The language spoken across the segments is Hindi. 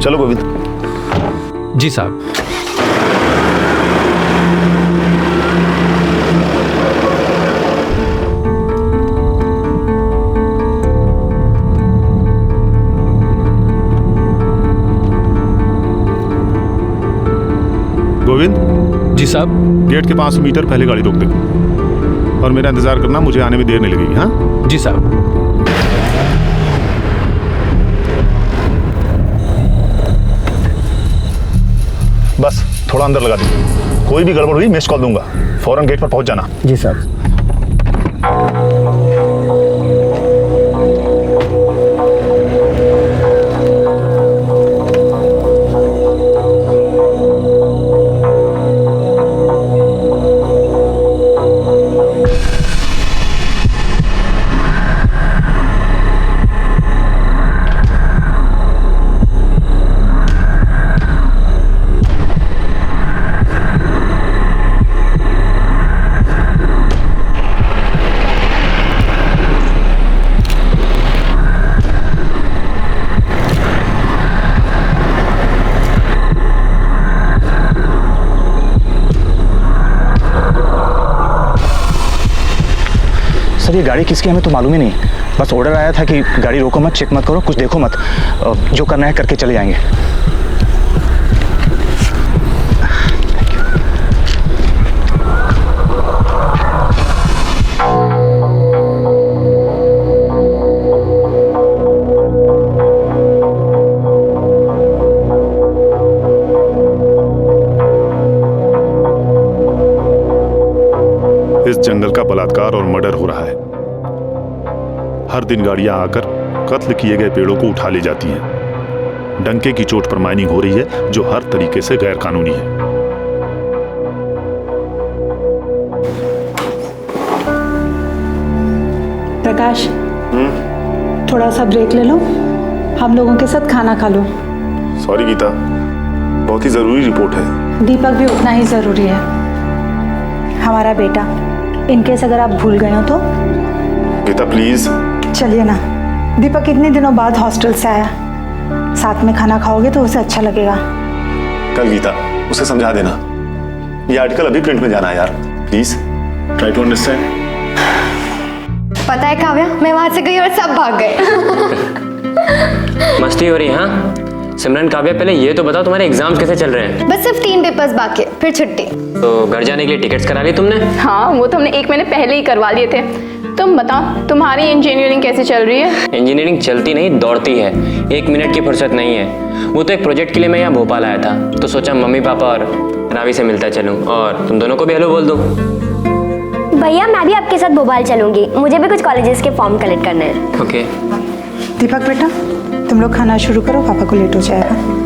चलो गोविंद। जी साहब। गोविंद। जी साहब। गेट के 500 मीटर पहले गाड़ी रोक दे और मेरा इंतजार करना, मुझे आने में देर नहीं लगेगी। हाँ जी साहब। बस थोड़ा अंदर लगा दो, कोई भी गड़बड़ हुई मिस्ड कॉल दूंगा, फौरन गेट पर पहुंच जाना। जी साहब। सर ये गाड़ी किसकी हमें तो मालूम ही नहीं, बस ऑर्डर आया था कि गाड़ी रोको मत, चेक मत करो, कुछ देखो मत, जो करना है करके चले जाएंगे। इस जंगल का बलात्कार और मर्डर हो रहा है। हर दिन गाड़ियां आकर कत्ल किए गए पेड़ों को उठा ले जाती हैं। डंके की चोट पर माइनिंग हो रही है जो हर तरीके से गैर कानूनी है। प्रकाश, थोड़ा सा ब्रेक ले लो, हम लोगों के साथ खाना खा लो। सॉरी गीता, बहुत ही जरूरी रिपोर्ट है। दीपक भी उतना ही जरूरी है, हमारा बेटा। इनकेस अगर आप भूल गए हो तो। गीता प्लीज। चलिए ना, दीपक इतने दिनों बाद हॉस्टल से आया, साथ में खाना खाओगे तो उसे अच्छा लगेगा। कल गीता उसे समझा देना, ये आर्टिकल अभी प्रिंट में जाना है यार, प्लीज ट्राई टू अंडरस्टैंड। पता है काव्या, मैं वहां से गई और सब भाग गए। मस्ती हो रही है? हाँ सिमरन, काव्या पहले ये तो बताओ तुम्हारे एग्जाम्स कैसे चल रहे हैं? बस सिर्फ 3 पेपर्स बाकी है, फिर छुट्टी। तो घर जाने के लिए टिकट्स करा ली तुमने? हाँ वो तो हमने 1 महीने पहले ही करवा लिए थे। तुम बताओ तुम्हारी इंजीनियरिंग कैसी चल रही है? इंजीनियरिंग चलती नहीं दौड़ती है, 1 मिनट की फुर्सत नहीं है। वो तो एक प्रोजेक्ट के लिए मैं यहाँ भोपाल आया था, तो सोचा मम्मी पापा और रावी से मिलता चलूँ और तुम दोनों को भी हेलो बोल दूँ। भैया मैं भी आपके साथ भोपाल चलूंगी, मुझे भी कुछ कॉलेजेस के फॉर्म कलेक्ट करने हैं। ओके। दीपक बेटा, तुम लोग खाना शुरू करो, पापा को लेट हो जाएगा।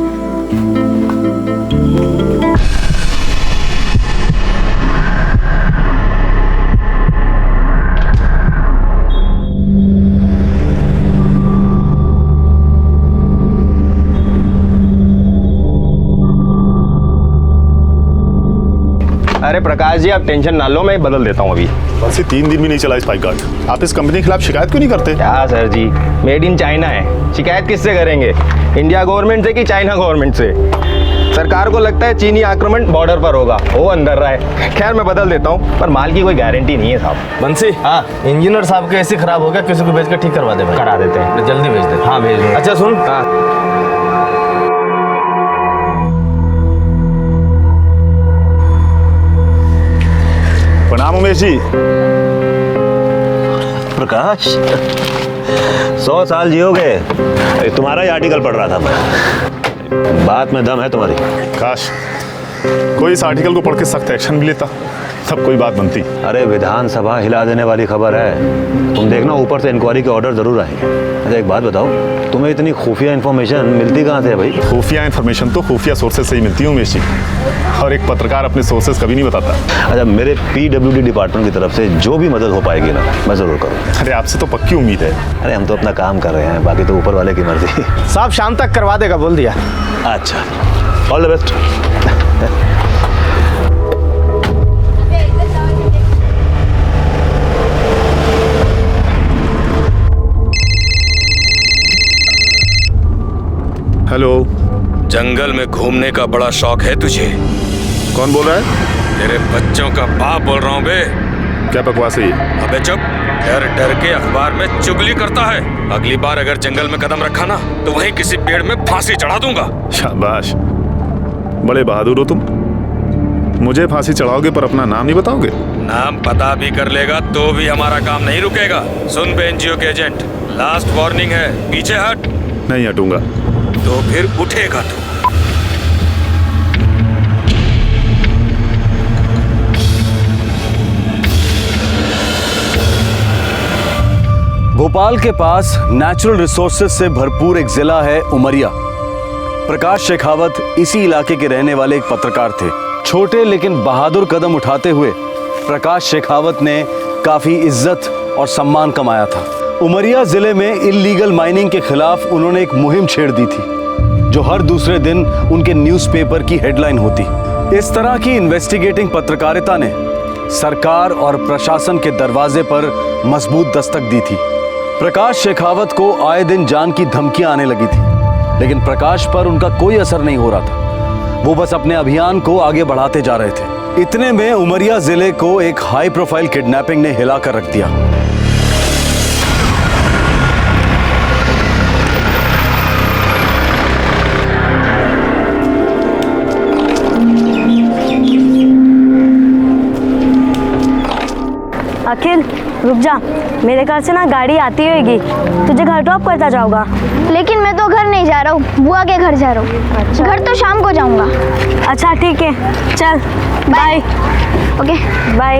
अरे प्रकाश जी आप टेंशन ना लो, मैं बदल देता हूँ अभी। बस ये 3 दिन भी नहीं चला स्पाइक गार्ड। आप इस कंपनी के खिलाफ शिकायत क्यों नहीं करते? क्या sir ji, made in China है, शिकायत किससे करेंगे? इंडिया गवर्नमेंट से कि चाइना गवर्नमेंट से? सरकार को लगता है चीनी आक्रमण बॉर्डर पर होगा, वो अंदर रहा है। खैर मैं बदल देता हूँ, पर माल की कोई गारंटी नहीं है साहब। बंसी, हाँ इंजीनियर साहब के ऐसे खराब हो गया, किसी को भेज कर ठीक करवा दे भाई। करा देते हैं, जल्दी भेज दे। हाँ भेज दूँ। अच्छा सुन, हाँ प्रणाम उमेश जी। प्रकाश 100 साल जियोगे। तुम्हारा ही आर्टिकल पढ़ रहा था मैं, बात में दम है तुम्हारी। काश कोई इस आर्टिकल को पढ़ के सख्त एक्शन भी लेता, तब कोई बात बनती। अरे विधानसभा हिला देने वाली खबर है, तुम देखना ऊपर से इंक्वायरी के ऑर्डर जरूर आएंगे। अच्छा एक बात बताओ, तुम्हें इतनी खुफिया इन्फॉर्मेशन मिलती कहाँ से है भाई? खुफिया इन्फॉर्मेशन तो खुफिया सोर्सेज से ही मिलती है उमेश जी, और एक पत्रकार अपने सोर्सेज कभी नहीं बताता। अच्छा मेरे PWD डिपार्टमेंट की तरफ से जो भी मदद हो पाएगी ना, मैं जरूर करूँ। अरे आपसे तो पक्की उम्मीद है। अरे हम तो अपना काम कर रहे हैं, बाकी तो ऊपर वाले की मर्जी। साहब शाम तक करवा देगा बोल दिया। अच्छा ऑल द बेस्ट। हेलो जंगल में घूमने का बड़ा शौक है तुझे? कौन बोल रहा है? तेरे बच्चों का बाप बोल रहा हूँ बे। क्या बकवास है ये? अबे चुप। डर डर के अखबार में चुगली करता है। अगली बार अगर जंगल में कदम रखा ना तो वहीं किसी पेड़ में फांसी चढ़ा दूंगा। शाबाश, बड़े बहादुर हो तुम। मुझे फांसी चढ़ाओगे पर अपना नाम नहीं बताओगे? नाम पता भी कर लेगा तो भी हमारा काम नहीं रुकेगा। सुन बे एनजीओ के एजेंट, लास्ट वार्निंग है, पीछे हट। नहीं हटूंगा। तो फिर उठेगा तू। भोपाल के पास नेचुरल रिसोर्सेज से भरपूर एक जिला है उमरिया। प्रकाश शेखावत इसी इलाके के रहने वाले एक पत्रकार थे। छोटे लेकिन बहादुर कदम उठाते हुए प्रकाश शेखावत ने काफी इज्जत और सम्मान कमाया था। उमरिया जिले में इल्लीगल माइनिंग के खिलाफ उन्होंने एक मुहिम छेड़ दी थी जो हर दूसरे दिन उनके न्यूज़पेपर की हेडलाइन होती। इस तरह की इन्वेस्टिगेटिंग पत्रकारिता ने सरकार और प्रशासन के दरवाजे पर मजबूत दस्तक दी थी। प्रकाश शेखावत को आए दिन जान की धमकियां आने लगी थी, लेकिन प्रकाश पर उनका कोई असर नहीं हो रहा था। वो बस अपने अभियान को आगे बढ़ाते जा रहे थे। इतने में उमरिया जिले को एक हाई प्रोफाइल किडनैपिंग ने हिलाकर रख दिया। अखिल रुक जा, मेरे घर से ना गाड़ी आती होगी, तुझे घर ड्रॉप करता जाऊंगा। लेकिन मैं तो घर नहीं जा रहा हूँ, बुआ के घर जा रहा हूँ। अच्छा। घर तो शाम को जाऊँगा। अच्छा ठीक है, चल बाय। Okay bye.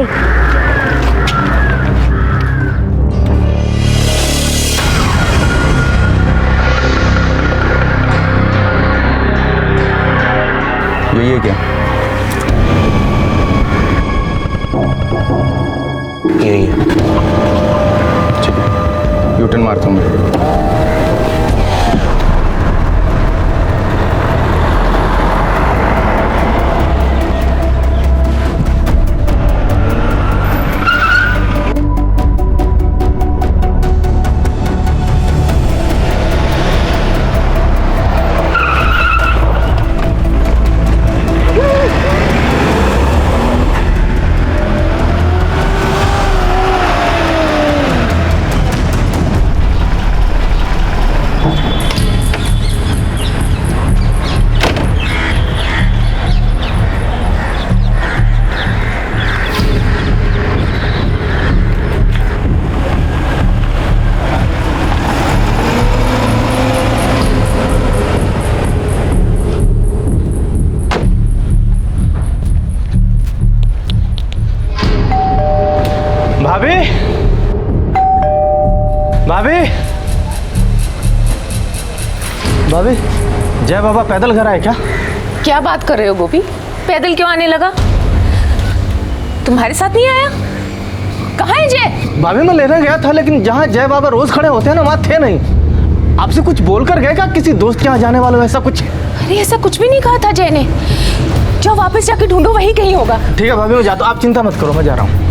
ये क्या? यही है। यूटर्न मारता हूँ मैं। भाभी, भाभी, भाभी, जय बाबा पैदल घर आए क्या? क्या बात कर रहे हो गोपी? पैदल क्यों आने लगा? तुम्हारे साथ नहीं आया? कहाँ है जय? भाभी मैं लेने गया था, लेकिन जहाँ जय बाबा रोज खड़े होते हैं ना वहाँ थे नहीं। आपसे कुछ बोल कर गए क्या? किसी दोस्त के यहाँ जाने वाले हो ऐसा कुछ? अरे ऐसा कुछ भी नहीं कहा था जय ने। जाओ वापस जाके ढूंढो, वही कहीं होगा। ठीक है भाभी मैं जाता हूँ, आप चिंता मत करो, मैं जा रहा हूँ।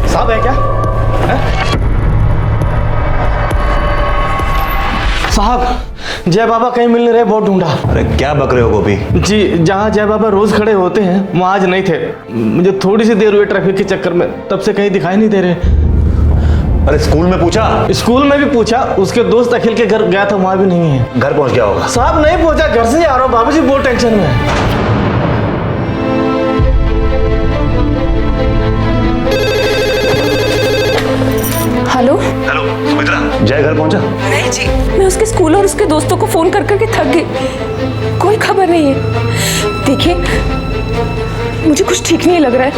साहब है क्या? साहब जय बाबा कहीं मिल नहीं रहे, बहुत ढूंढा। अरे क्या बक रहे हो गोपी? जी जहाँ जय बाबा रोज खड़े होते हैं वहाँ आज नहीं थे। मुझे थोड़ी सी देर हुई ट्रैफिक के चक्कर में, तब से कहीं दिखाई नहीं दे रहे। अरे स्कूल में पूछा? स्कूल में भी पूछा, उसके दोस्त अखिल के घर गया था, वहाँ भी नहीं है। घर पहुँच गया होगा? साहब नहीं पहुँचा, घर से ही आ रहा हूँ, बाबूजी बहुत टेंशन में है। हेलो हेलो सुमित्रा, जय घर पहुंचा? नहीं जी, मैं उसके स्कूल और उसके दोस्तों को फोन कर करके थक गई, कोई खबर नहीं है। देखिए मुझे कुछ ठीक नहीं लग रहा है,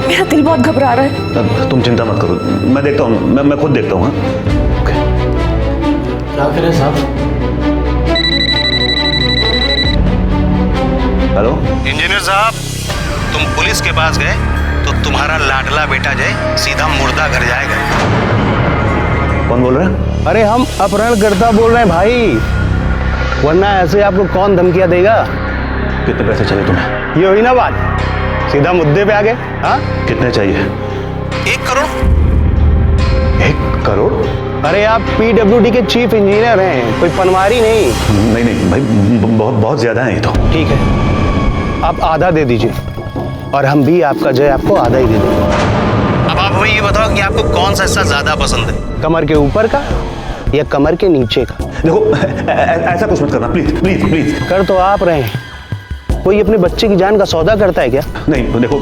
मेरा दिल बहुत घबरा रहा है। तुम चिंता मत करो, मैं देखता हूँ, मैं खुद देखता हूँ। क्या करें साहब? हेलो इंजीनियर साहब, तुम पुलिस के पास गए तो तुम्हारा लाडला बेटा जय सीधा मुर्दा घर जाएगा। कौन बोल रहा है? अरे हम अपहरणकर्ता बोल रहे हैं भाई, वरना ऐसे आपको कौन धमकियां देगा। कितने पैसे चाहिए तुम्हें? ये हुई ना बात, सीधा मुद्दे पे आ गए। हाँ, कितने चाहिए? 1 करोड़। 1 करोड़? अरे आप PWD के चीफ इंजीनियर हैं, कोई पनवारी नहीं। नहीं नहीं भाई, बहुत ज्यादा है ये तो। ठीक है, आप आधा दे दीजिए और हम भी आपका जो है आपको आधा ही दे देंगे। अब आप हमें ये बताओ कि आपको कौन सा हिस्सा ज्यादा पसंद है, कमर के ऊपर का या कमर के नीचे का? देखो ऐसा कुछ मत करना प्लीज प्लीज प्लीज। कर तो आप रहे हैं, कोई अपने बच्चे की जान का सौदा करता है क्या? नहीं तो देखो,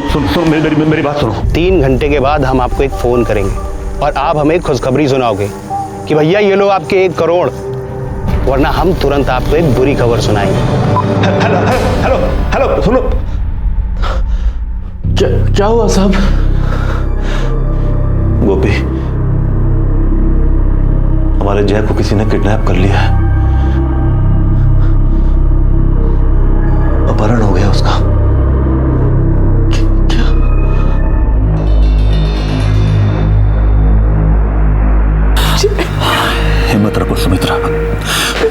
सुनो मेरी बात सुनो। 3 घंटे के बाद हम आपको एक फोन करेंगे और आप हमें खुशखबरी सुनाओगे कि भैया ये लो आपके 1 करोड़, वरना हम तुरंत आपको एक बुरी खबर सुनाएंगे। हेलो हेलो हेलो, सुनो। क्या हुआ साहब? गोपी, हमारे जय को किसी ने किडनैप कर लिया है, अपहरण हो गया उसका। क्या? हिम्मत रखो सुमित्रा,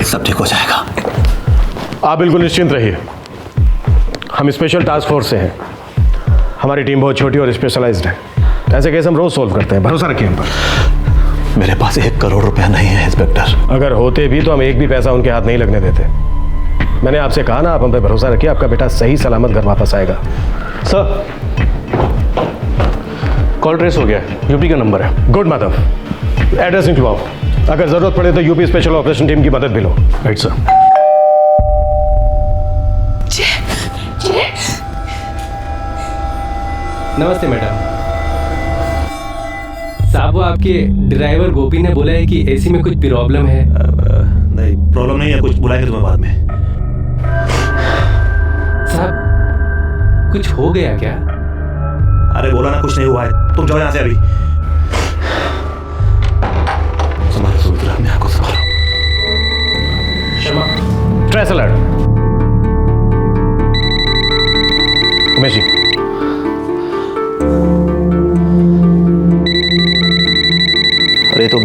सब ठीक हो जाएगा। आप बिल्कुल निश्चिंत रहिए, हम स्पेशल टास्क फोर्स से हैं। हमारी टीम बहुत छोटी और स्पेशलाइज्ड है, ऐसे केस हम रोज सॉल्व करते हैं, भरोसा रखिए हम पर। मेरे पास 1 करोड़ रुपया नहीं है इंस्पेक्टर। अगर होते भी तो हम एक भी पैसा उनके हाथ नहीं लगने देते। मैंने आपसे कहा ना, आप हम पे भरोसा रखिए, आपका बेटा सही सलामत घर वापस आएगा। सर, कॉल ट्रेस हो गया, यूपी का नंबर है। गुड माधव, एड्रेस निकलवाओ, अगर जरूरत पड़े तो यूपी स्पेशल ऑपरेशन टीम की मदद भी लो। Right sir. नमस्ते मैडम साहब, वो आपके ड्राइवर गोपी ने बोला है कि एसी में कुछ प्रॉब्लम है। नहीं प्रॉब्लम नहीं है, कुछ बुलाएंगे तुम्हें बाद में। साहब कुछ हो गया क्या? अरे बोला ना कुछ नहीं हुआ है, तुम जाओ यहाँ से अभी। संभालो सुमित्रा, अपने आप को संभालो। Sharma, trace alert. उमेश जी, अरे तो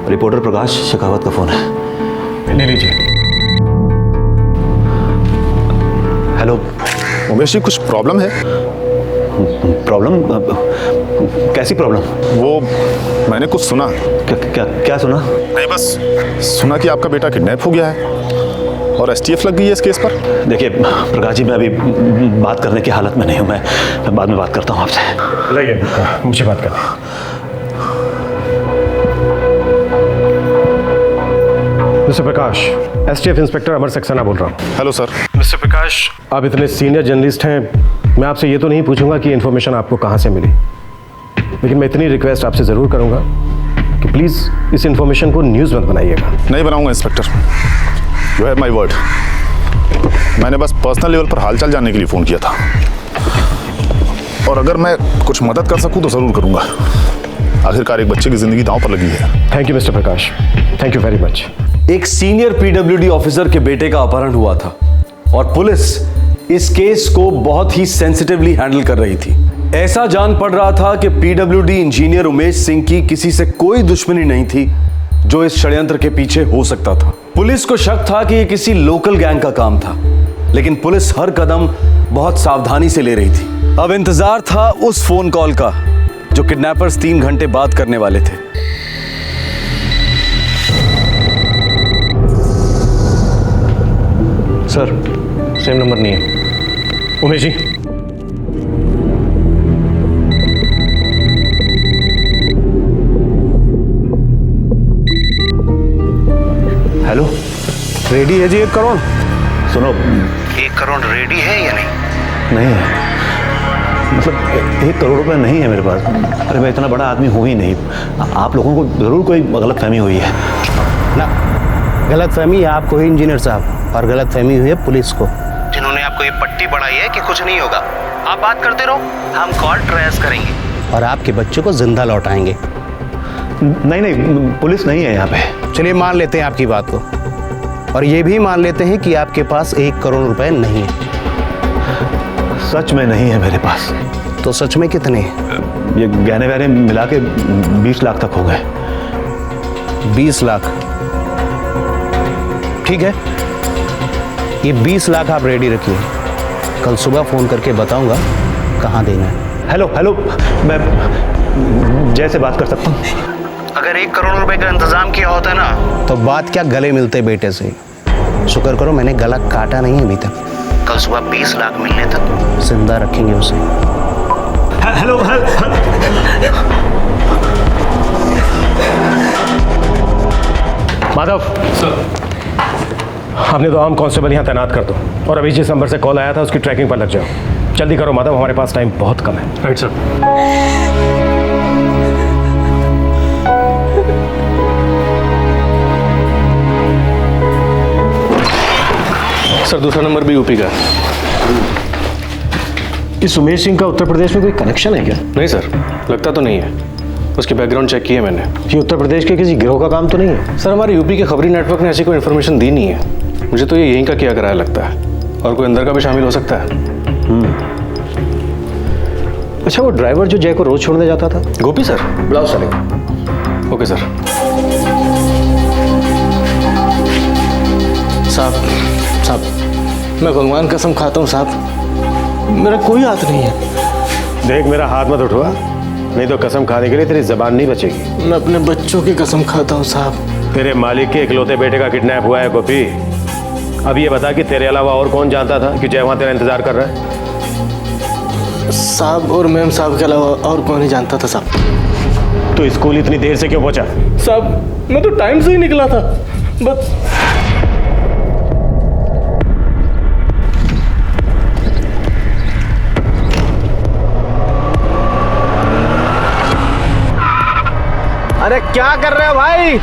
रिपोर्टर प्रकाश शेखावत का फोन है, ले लीजिए। हेलो उमेश जी, कुछ प्रॉब्लम है? प्रॉब्लम? कैसी प्रॉब्लम? वो मैंने कुछ सुना। क्या सुना? नहीं बस सुना कि आपका बेटा किडनैप हो गया है और STF लग गई है इस केस पर। देखिए प्रकाश जी, मैं अभी बात करने की हालत में नहीं हूँ, मैं बाद में बात करता हूँ आपसे। लाइए, मुझे बात करनी। मिस्टर प्रकाश, STF इंस्पेक्टर अमर सक्सेना बोल रहा हूँ। Hello sir. मिस्टर प्रकाश, आप इतने सीनियर जर्नलिस्ट हैं, मैं आपसे ये तो नहीं पूछूंगा कि इन्फॉर्मेशन आपको कहाँ से मिली, लेकिन मैं इतनी रिक्वेस्ट आपसे ज़रूर करूँगा कि प्लीज़ इस इन्फॉर्मेशन को न्यूज़ मत बनाइएगा। नहीं बनाऊंगा inspector, you have my word. मैंने बस पर्सनल लेवल पर हालचाल जानने के लिए फ़ोन किया था, और अगर मैं कुछ मदद कर सकूं तो ज़रूर करूंगा। आखिरकार एक बच्चे की ज़िंदगी दांव पर लगी है। Thank you mister Prakash, thank you very much. एक सीनियर PWD ऑफिसर के बेटे का अपहरण हुआ था और पुलिस इस केस को बहुत ही सेंसिटिवली हैंडल कर रही थी। ऐसा जान पड़ रहा था कि PWD इंजीनियर उमेश सिंह की किसी से कोई दुश्मनी नहीं थी जो इस षड्यंत्र के पीछे हो सकता था। पुलिस को शक था कि यह किसी लोकल गैंग का काम था, लेकिन पुलिस हर कदम बहुत सावधानी से ले रही थी। अब इंतजार था उस फोन कॉल का जो किडनैपर्स 3 घंटे बाद करने वाले थे। सर, सेम नंबर नहीं है। उमेश जी, हेलो, रेडी है जी 1 करोड़? सुनो, 1 करोड़ रेडी है या नहीं? नहीं है, मतलब 1 करोड़ रुपए नहीं है मेरे पास। अरे मैं इतना बड़ा आदमी हूँ ही नहीं, आप लोगों को जरूर कोई गलतफहमी हुई है ना। गलतफहमी है आपको ही इंजीनियर साहब, और गलतफहमी हुई है पुलिस को, जिन्होंने आपको ये पट्टी बढ़ाई है कि कुछ नहीं होगा। आप बात करते रहो, हम कॉल ट्रेस करेंगे और आपके बच्चे को जिंदा लौटाएंगे। नहीं नहीं, पुलिस नहीं है यहाँ पे। चलिए मान लेते हैं आपकी बात को, और ये भी मान लेते हैं कि आपके पास 1 करोड़ रुपए नहीं है। सच में नहीं है मेरे पास। तो सच में कितने हैं? ये गहने वहने मिला के 20 लाख तक हो गए। 20 लाख। ठीक है, ये 20 लाख आप रेडी रखिए, कल सुबह फोन करके बताऊंगा कहाँ देना है। हेलो हेलो, मैं जय से बात कर सकता हूँ? अगर 1 करोड़ रुपए का इंतजाम किया होता है ना तो बात क्या गले मिलते बेटे से। शुक्र करो मैंने गला काटा नहीं है अभी तक। कल सुबह 20 लाख मिलने तक जिंदा रखेंगे उसे। हेलो माधव सर, आपने तो आर्म कांस्टेबल यहाँ तैनात कर दो और अभी जिस नंबर से कॉल आया था उसकी ट्रैकिंग पर लग जाओ। जल्दी करो माधव, हमारे पास टाइम बहुत कम है। Right sir. सर दूसरा नंबर भी यूपी का। इस उमेश सिंह का उत्तर प्रदेश में कोई कनेक्शन है क्या? नहीं सर, लगता तो नहीं है। उसकी बैकग्राउंड चेक की है मैंने। ये उत्तर प्रदेश के किसी गिरोह का काम तो नहीं है? सर हमारे यूपी के खबरी नेटवर्क ने ऐसी कोई इन्फॉर्मेशन दी नहीं है। मुझे तो ये यहीं का किया कराया लगता है, और कोई अंदर का भी शामिल हो सकता है। अच्छा, वो ड्राइवर जो जय को रोज छोड़ने जाता था? गोपी सर। बुलाओ साले। Okay sir. साहब, मैं भगवान कसम खाता हूँ साहब, मेरा कोई हाथ नहीं है। देख, मेरा हाथ मत उठवा, नहीं तो कसम खाने के लिए तेरी जबान नहीं बचेगी। मैं अपने बच्चों की कसम खाता हूँ साहब। तेरे मालिक के इकलौते बेटे का किडनैप हुआ है गोपी। अब ये बता कि तेरे अलावा और कौन जानता था कि जय वहां तेरा इंतजार कर रहा है? साहब और मैम साहब के अलावा और कौन ही जानता था साहब। तो स्कूल इतनी देर से क्यों पहुंचा? साहब मैं तो टाइम से ही निकला था, बस। अरे क्या कर रहे हो भाई?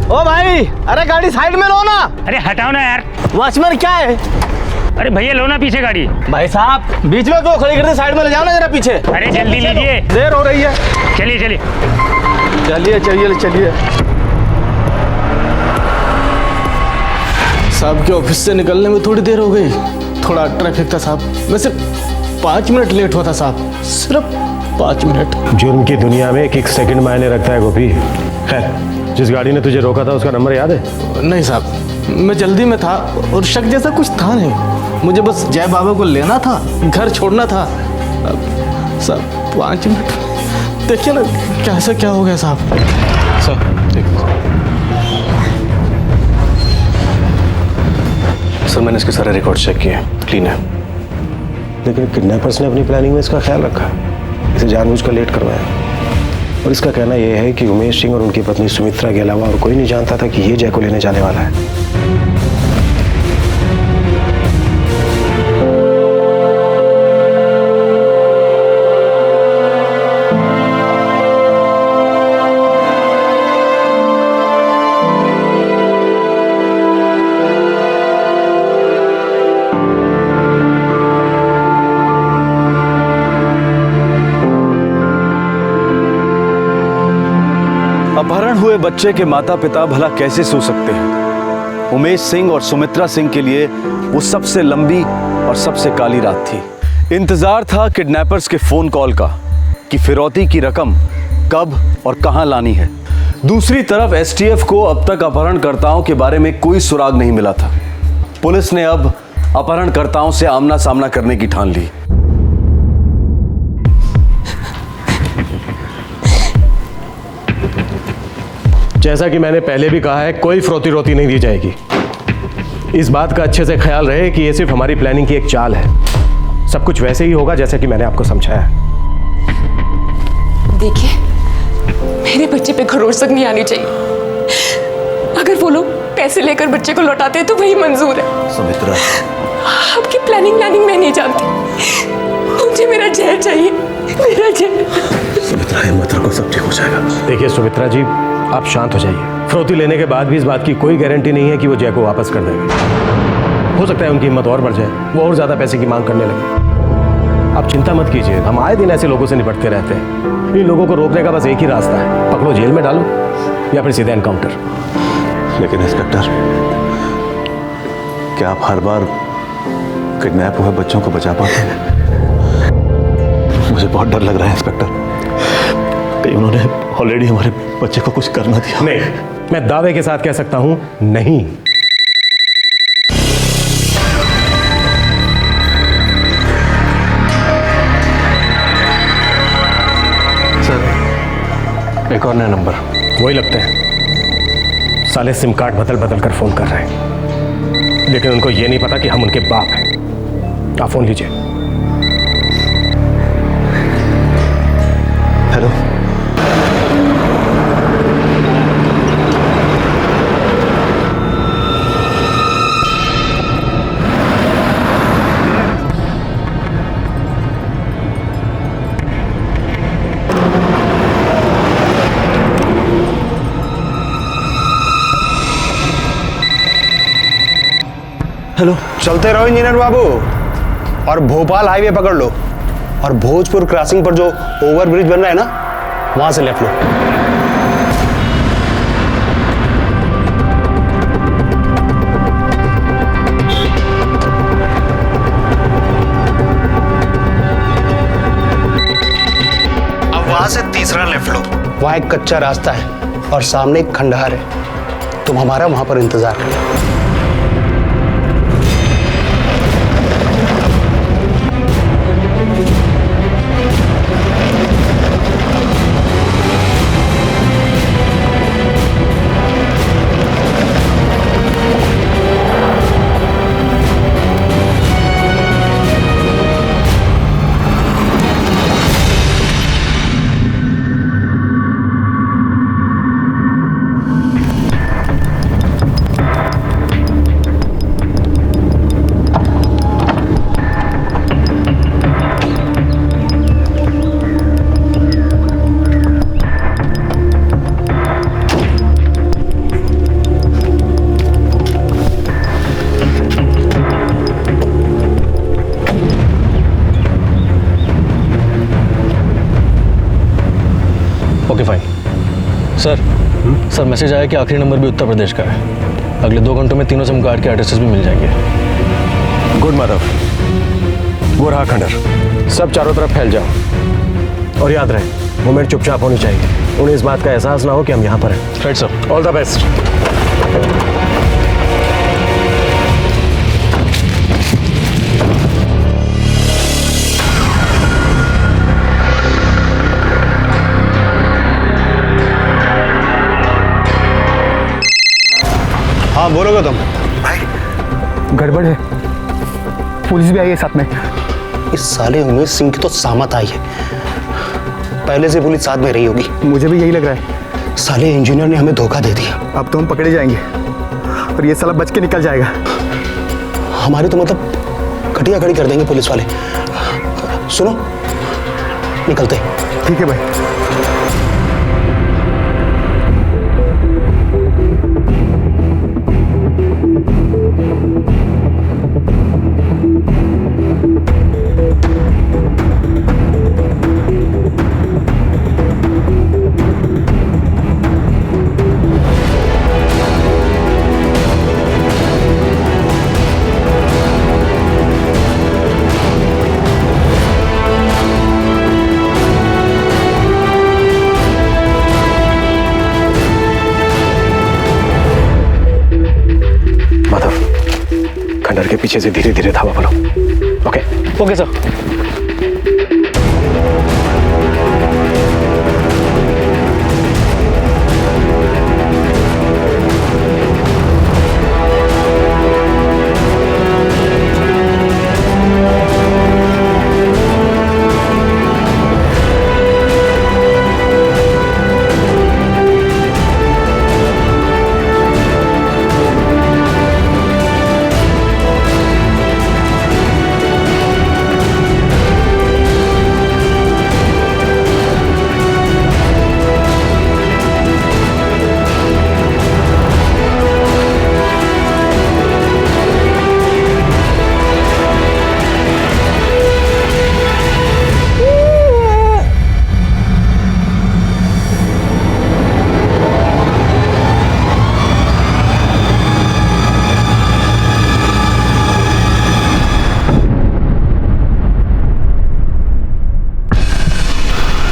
ओ भाई, अरे गाड़ी साइड में लो ना। अरे हटाओ ना यार। वॉचमैन क्या है? अरे भैया लो ना पीछे गाड़ी। भाई साहब बीच में क्यों खड़ी करते, साइड में ले जाओ ना जरा पीछे। अरे जल्दी लीजिए, देर हो रही है। चलिए चलिए चलिए चलिए। साहब के ऑफिस से निकलने में थोड़ी देर हो गई, थोड़ा ट्रैफिक था साहब। मैं सिर्फ 5 मिनट लेट हुआ था साहब, सिर्फ 5 मिनट। जुर्म की दुनिया में एक सेकंड मायने रखता है गोपी। खैर, जिस गाड़ी ने तुझे रोका था उसका नंबर याद है? नहीं साहब, मैं जल्दी में था और शक जैसा कुछ था नहीं। मुझे बस जय बाबा को लेना था, घर छोड़ना था। साहब 5 मिनट, देखिए ना कैसे क्या हो गया साहब। सर मैंने इसके सारे रिकॉर्ड चेक किए, क्लीन है। लेकिन किडनैपर्स ने अपनी प्लानिंग में इसका ख्याल रखा, इसे जानबूझकर लेट करवाया। और इसका कहना यह है कि उमेश सिंह और उनकी पत्नी सुमित्रा के अलावा और कोई नहीं जानता था कि ये जय को लेने जाने वाला है। अपहरण हुए बच्चे के माता पिता भला कैसे सो सकते हैं? उमेश सिंह और सुमित्रा सिंह के लिए वो सबसे लंबी और सबसे काली रात थी। इंतजार था किडनैपर्स के फोन कॉल का कि फिरौती की रकम कब और कहां लानी है। दूसरी तरफ एसटीएफ को अब तक अपहरणकर्ताओं के बारे में कोई सुराग नहीं मिला था। पुलिस ने अब अपहरणकर्ताओं से आमना सामना करने की ठान ली। जैसा कि मैंने पहले भी कहा है, कोई फ्रोती रोती नहीं दी जाएगी। इस बात का अच्छे से ख्याल रहे कि ये सिर्फ हमारी प्लानिंग की एक चाल है। सब कुछ वैसे ही होगा जैसे कि मैंने आपको समझाया। देखिए, मेरे बच्चे पे भरोसा नहीं आनी चाहिए। अगर वो लोग पैसे लेकर बच्चे को लौटाते हैं तो वही मंजूर है। सुमित्रा, आपकी प्लानिंग मैं नहीं जानती। मुझे मेरा जय चाहिए, मेरा जय। सुमित्रा, हिम्मत रखो, सब ठीक हो जाएगा। देखिए सुमित्रा जी, आप शांत हो जाइए। फिरौती लेने के बाद भी इस बात की कोई गारंटी नहीं है कि वो जय को वापस कर देंगे। हो सकता है उनकी हिम्मत और बढ़ जाए, वो और ज्यादा पैसे की मांग करने लगे। आप चिंता मत कीजिए, हम आए दिन ऐसे लोगों से निपटते रहते हैं। इन लोगों को रोकने का बस एक ही रास्ता है, पकड़ो, जेल में डालो या फिर सीधे एनकाउंटर। लेकिन इंस्पेक्टर, क्या आप हर बार किडनैप हुए बच्चों को बचा पाते हैं? मुझे बहुत डर लग रहा है इंस्पेक्टर, कहीं उन्होंने ऑलरेडी हमारे बच्चे को कुछ करना दिया। नहीं, मैं दावे के साथ कह सकता हूं नहीं। सर एक और नया नंबर। वही लगते हैं, साले सिम कार्ड बदल बदल कर फोन कर रहे हैं, लेकिन उनको ये नहीं पता कि हम उनके बाप हैं। आप फोन लीजिए। हेलो, हेलो, चलते रहो इंजीनियर बाबू और भोपाल हाईवे पकड़ लो और भोजपुर क्रॉसिंग पर जो ओवरब्रिज बन रहा है ना, वहां से लेफ्ट लो। अब वहां से तीसरा लेफ्ट लो। वहां एक कच्चा रास्ता है और सामने एक खंडहर है। तुम हमारा वहां पर इंतजार करो। Okay fine. सर मैसेज आया कि आखिरी नंबर भी उत्तर प्रदेश का है। अगले 2 घंटों में तीनों सिम कार्ड के एड्रेसेस भी मिल जाएंगे। गुड माधव, वो रहा खंडर। सब चारों तरफ फैल जाओ और याद रहे, मूवमेंट चुपचाप होनी चाहिए। उन्हें इस बात का एहसास ना हो कि हम यहाँ पर हैं। Right sir. All the best. हाँ बोलोगे तुम? गड़बड़ है, पुलिस भी आई है साथ में। इस साले उमेश सिंह की तो सामत आई है। पहले से पुलिस साथ में रही होगी। मुझे भी यही लग रहा है। साले इंजीनियर ने हमें धोखा दे दिया। अब तो हम पकड़े जाएंगे और ये साला बच के निकल जाएगा। हमारी तो मतलब खटिया खड़ी कर देंगे पुलिस वाले। सुनो, निकलते। ठीक है भाई। खंडर के पीछे से धीरे धीरे धावा बोलो। Okay sir.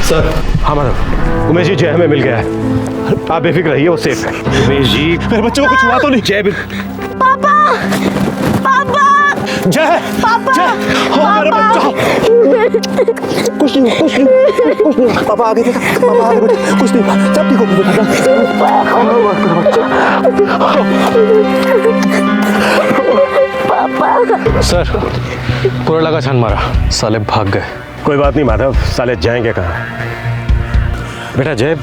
सर। हाँ माधव, उमेश जी जय हमें मिल गया है, आप बेफिक्र रहिए, वो सेफ है। उमेश जी, मेरे बच्चों को कुछ हुआ तो नहीं? जय पापा, पापा, जय, पापा, हाँ मेरा बच्चा। कुछ नहीं, कुछ नहीं, कुछ नहीं। पापा आगे देखा, पापा आगे बेटा, कुछ नहीं, सब ठीक हो पापा। सर, पूरा लगा छान मारा, साले भाग गए। कोई बात नहीं माधव, साले जाएंगे कहाँ? बेटा जय,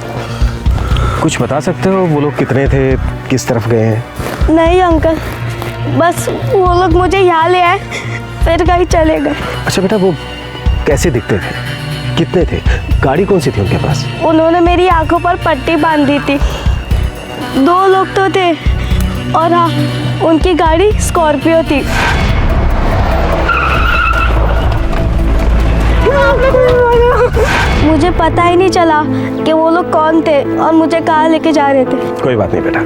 कुछ बता सकते हो वो लोग कितने थे, किस तरफ गए हैं? नहीं अंकल, बस वो लोग मुझे यहाँ ले आए, फिर कहीं चले गए। अच्छा बेटा, वो कैसे दिखते थे, कितने थे, गाड़ी कौन सी थी उनके पास? उन्होंने मेरी आंखों पर पट्टी बांधी थी। 2 लोग तो थे, और हाँ, उनकी गाड़ी स्कॉर्पियो थी। मुझे पता ही नहीं चला कि वो लोग कौन थे और मुझे कहाँ लेके जा रहे थे। कोई बात नहीं बेटा।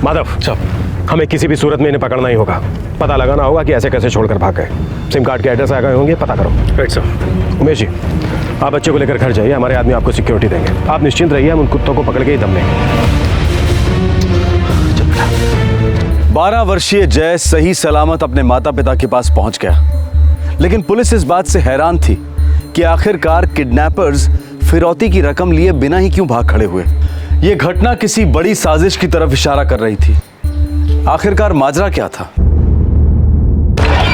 माधव चल, हमें किसी भी सूरत में इन्हें पकड़ना ही होगा, पता लगाना होगा कि ऐसे कैसे छोड़कर भाग गए। सिम कार्ड के एड्रेस आ गए होंगे, पता करो। Right sir. उमेश जी, आप बच्चे को लेकर घर जाइए, हमारे आदमी आपको सिक्योरिटी देंगे, आप निश्चिंत रहिए, हम उन कुत्तों को पकड़ के ही दम लेंगे। 12 वर्षीय जय सही सलामत अपने माता पिता के पास पहुंच गया, लेकिन पुलिस इस बात से हैरान थी कि आखिरकार किडनैपर्स फिरौती की रकम लिए बिना ही क्यों भाग खड़े हुए। यह घटना किसी बड़ी साजिश की तरफ इशारा कर रही थी। आखिरकार माजरा क्या था?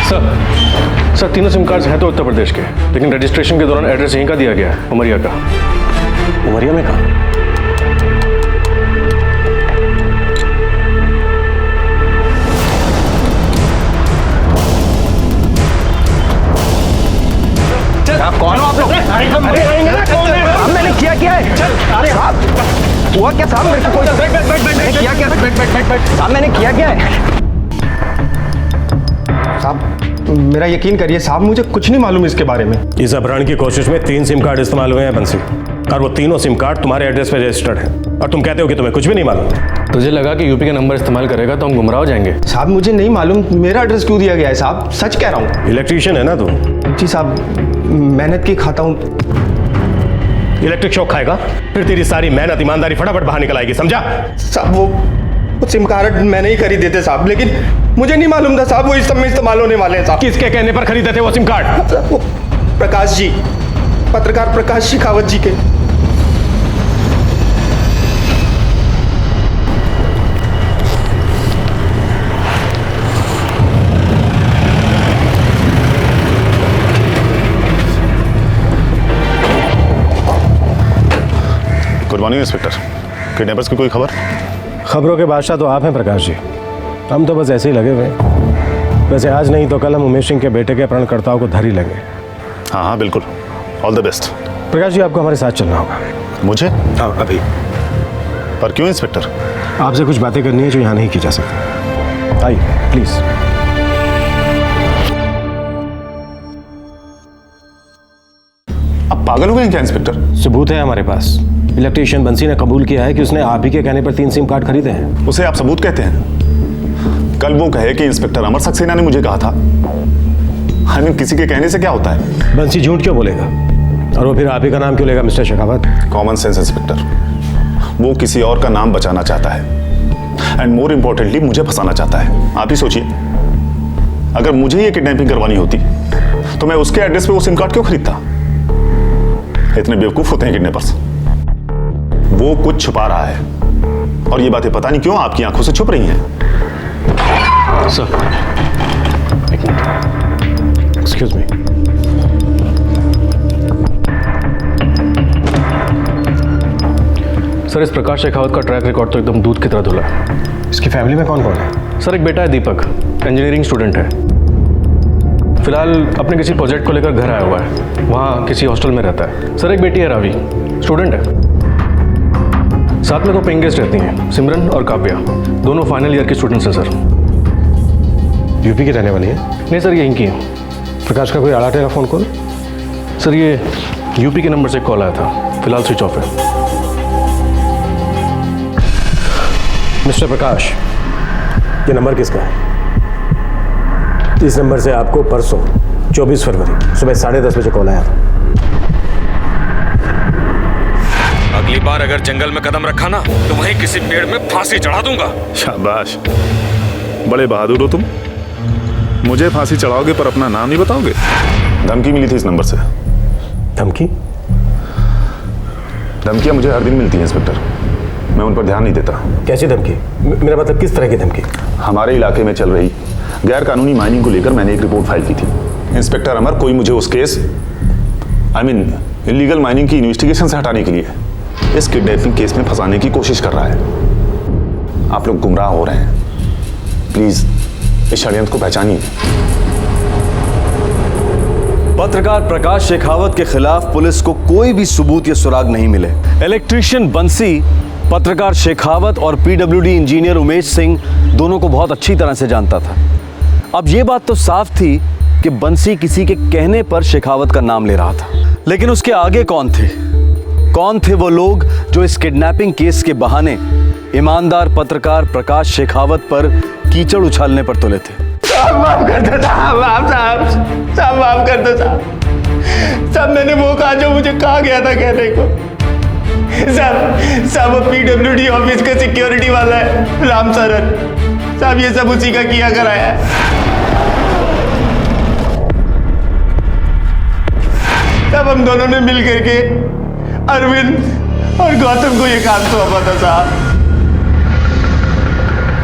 सर, तीनों सिम कार्ड्स हैं तो उत्तर प्रदेश के, लेकिन रजिस्ट्रेशन के दौरान एड्रेस यहीं का दिया गया है, उमरिया का। उमरिया में कहाँ? आप कौन हो आप लोग? मैंने किया है? अरे साहब, हुआ क्या साहब? मेरे को कोई किया क्या? साहब मैंने किया क्या है? साहब मेरा यकीन करिए साहब, मुझे कुछ नहीं मालूम इसके बारे में। इस अपहरण की कोशिश में 3 सिम कार्ड इस्तेमाल हुए हैं बंसी, और वो तीनों सिम कार्ड तुम्हारे एड्रेस पे रजिस्टर्ड हैं, और तुम कहते हो कि तुम्हें कुछ भी नहीं मालूम। तुझे लगा कि यूपी का नंबर इस्तेमाल करेगा तो हम गुमराह हो जाएंगे? साहब मुझे नहीं मालूम मेरा एड्रेस क्यों दिया गया है साहब, सच कह रहा हूँ। इलेक्ट्रीशियन है ना तू? जी साहब, मेहनत की खाता हूँ। इलेक्ट्रिक शॉक खाएगा, फिर तेरी सारी मेहनत ईमानदारी फटाफट बाहर निकल आएगी, समझा? साहब वो सिम कार्ड मैंने ही खरीदे थे साहब, लेकिन मुझे नहीं मालूम था साहब वो इस समय इस्तेमाल होने वाले हैं साहब। किसके कहने पर खरीदे थे वो सिम कार्ड? प्रकाश जी, पत्रकार प्रकाश शेखावत जी के। गुड मॉर्निंग इंस्पेक्टर, किडनैपर्स की कोई खबर? खबरों के बादशाह तो आप हैं प्रकाश जी, हम तो बस ऐसे ही लगे हुए हैं। वैसे आज नहीं तो कल हम उमेश सिंह के बेटे के अपहरणकर्ताओं को धर ही लेंगे। हाँ हाँ बिल्कुल, all the best. Prakash ji आपको हमारे साथ चलना होगा। मुझे? हाँ अभी। पर क्यों इंस्पेक्टर? आपसे कुछ बातें करनी है जो यहाँ नहीं की जा सकती, आइए प्लीज। आप पागल हो गए क्या इंस्पेक्टर? सबूत है हमारे पास, इलेक्ट्रीशियन बंसी ने कबूल किया है कि उसने आप ही के कहने पर 3 सिम कार्ड खरीदे हैं। उसे आप सबूत कहते हैं? कल वो कहे कि इंस्पेक्टर अमर सक्सेना ने मुझे कहा था। किसी के कहने से क्या होता है? बंसी झूठ क्यों बोलेगा, और वो फिर आप ही का नाम क्यों लेगा mister Shekhawat? Common sense inspector, वो किसी और का नाम बचाना चाहता है, एंड मोर इंपॉर्टेंटली मुझे फंसाना चाहता है। आप ही सोचिए, अगर मुझे ये किडनैपिंग करवानी होती तो मैं उसके एड्रेस पे वो सिम कार्ड क्यों खरीदता? इतने बेवकूफ होते हैं किडनैपर्स। वो कुछ छुपा रहा है, और ये बातें पता नहीं क्यों आपकी आंखों से छुप रही हैं। Sir, excuse me. सर इस प्रकाश शेखावत का ट्रैक रिकॉर्ड तो एकदम दूध की तरह धुला है। इसकी फैमिली में कौन कौन है? सर एक बेटा है दीपक, इंजीनियरिंग स्टूडेंट है, फिलहाल अपने किसी प्रोजेक्ट को लेकर घर आया हुआ है, वहाँ किसी हॉस्टल में रहता है। सर एक बेटी है रावी, स्टूडेंट है, साथ में 2 पेइंग गेस्ट रहती हैं, सिमरन और काव्या, दोनों फाइनल ईयर की स्टूडेंट्स हैं सर। यूपी की रहने वाली है? नहीं सर यहीं की है। प्रकाश का कोई आड़ा टेढ़ा फोन कॉल? सर ये यूपी के नंबर से कॉल आया था, फिलहाल स्विच ऑफ है। मिस्टर प्रकाश, ये नंबर किसका है? इस नंबर से आपको परसों 24 फरवरी सुबह 10:30 बजे कॉल आया था। अगली बार अगर जंगल में कदम रखा ना तो वहीं किसी पेड़ में फांसी चढ़ा दूंगा। शाबाश, बड़े बहादुर हो तुम। मुझे फांसी चढ़ाओगे पर अपना नाम नहीं बताओगे? धमकी मिली थी इस नंबर से। धमकी? धमकियां मुझे हर दिन मिलती हैं इंस्पेक्टर, मैं उन पर ध्यान नहीं देता। कैसी धमकी? मेरा मतलब किस तरह की धमकी? हमारे इलाके में चल रही गैर कानूनी माइनिंग को लेकर मैंने एक रिपोर्ट फाइल की थी। इंस्पेक्टर अमर, कोई मुझे उस केस इलीगल माइनिंग की इन्वेस्टिगेशन से हटाने के लिए इस किडनैपिंग केस में फंसाने की कोशिश कर रहा है। आप लोग गुमराह हो रहे हैं, प्लीज इस षड्यंत्र को पहचानिए। पत्रकार प्रकाश शेखावत के खिलाफ पुलिस को कोई भी सबूत या सुराग नहीं मिले। इलेक्ट्रीशियन बंसी पत्रकार शेखावत और पीडब्ल्यूडी इंजीनियर उमेश सिंह दोनों को बहुत अच्छी तरह से जानता था। अब यह बात तो साफ थी कि बंसी किसी के कहने पर शेखावत का नाम ले रहा था, लेकिन उसके आगे कौन थे? कौन थे वो लोग जो इस किडनैपिंग केस के बहाने ईमानदार पत्रकार प्रकाश शेखावत पर कीचड़ उछालने पर तुले थे? माफ कर दो साहब, साहब माफ कर दो साहब, मैंने वो कहा जो मुझे कहा गया था कहने को। साहब वो पीडब्ल्यूडी ऑफिस का सिक्योरिटी वाला है, राम सरन साहब, ये सब उसी का किया कराया है। तब हम दोनों ने मिल करके अरविंद और गौतम को ये काम सौंपा था साहब।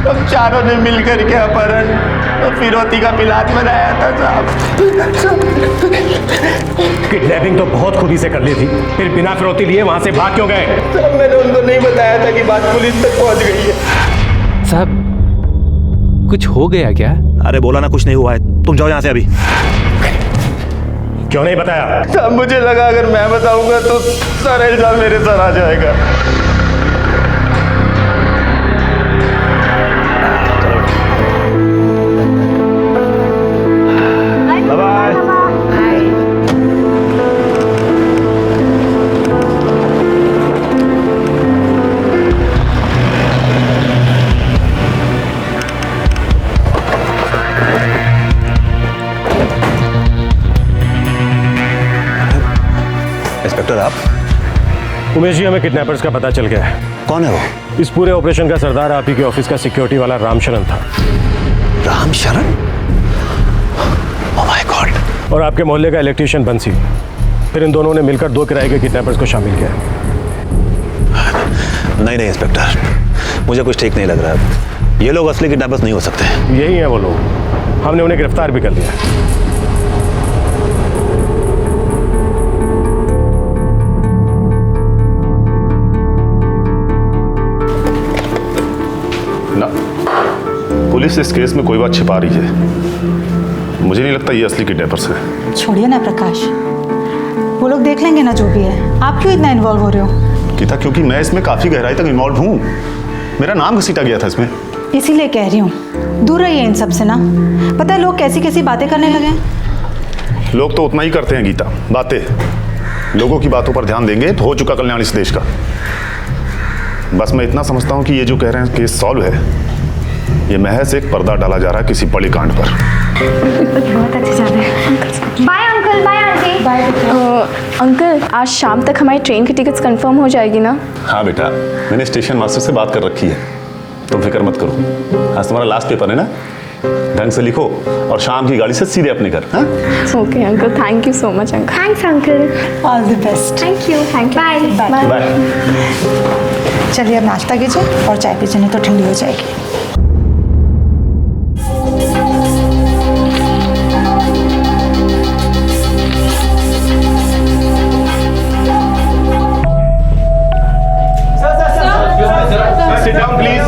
हम चारों ने मिल करके अपहरण और फिरौती का प्लान बनाया था साहब। किडनैपिंग तो बहुत खुदी से कर ली थी, फिर बिना फिरौती लिए वहां से भाग क्यों गए? साहब मैंने उनको नहीं बताया था कि बात पुलिस तक पहुंच गई है। साहब कुछ हो गया क्या? अरे बोला ना कुछ नहीं हुआ है, तुम जाओ यहाँ से अभी। क्यों नहीं बताया? साहब मुझे लगा अगर मैं बताऊंगा तो सारा इल्जाम मेरे सर आ जाएगा। इंस्पेक्टर आप? उमेश जी, हमें किडनैपर्स का पता चल गया है। कौन है वो? इस पूरे ऑपरेशन का सरदार आप ही के ऑफिस का सिक्योरिटी वाला रामशरण था। रामशरण? Oh my god. और आपके मोहल्ले का इलेक्ट्रीशियन बंसी। फिर इन दोनों ने मिलकर 2 किराए के किडनैपर्स को शामिल किया। नहीं इंस्पेक्टर, मुझे कुछ ठीक नहीं लग रहा। ये लोग असली किडनैपर्स नहीं हो सकते। यही है वो लोग, हमने उन्हें गिरफ्तार भी कर लिया। ना, पुलिस इस केस में कोई बात छिपा रही है। मुझे नहीं लगता ये असली किडनैपर्स हैं। छोड़िए ना प्रकाश, वो लोग देख लेंगे ना जो भी है। आप क्यों इतना इन्वॉल्व हो रहे हो? गीता, क्योंकि मैं इसमें काफी गहराई तक इन्वॉल्व हूँ। मेरा नाम घसीटा गया था इसमें। इसीलिए कह रही हूँ, दूर रहिए इन सब से ना। पता है लोग कैसी कैसी बातें करने लगे हैं। लोग तो उतना ही करते हैं गीता, बातें। लोगों की बातों पर ध्यान देंगे तो हो चुका कल्याण इस देश का। बस मैं इतना समझता हूँ कि ये जो कह रहे हैं केस सॉल्व है, ये महज एक पर्दा डाला जा रहा है किसी बड़े कांड पर। बहुत अच्छे चल रहे हैं। Bye uncle, bye aunty. Bye uncle, आज शाम तक हमारी ट्रेन की टिकट्स कंफर्म हो जाएगी ना? हाँ बेटा, मैंने स्टेशन मास्टर से बात कर रखी है, तुम फिक्र मत करो। आज तुम्हारा लास्ट पेपर है ना, ढंग से लिखो और शाम की गाड़ी से सीधे अपने घर। हाँ okay uncle, thank you so much uncle. Thanks uncle. All the best. Thank you. Bye bye. चलिए अब नाश्ता कीजिए और चाय पीजिए, नहीं तो ठंडी हो जाएगी। सिट डाउन प्लीज,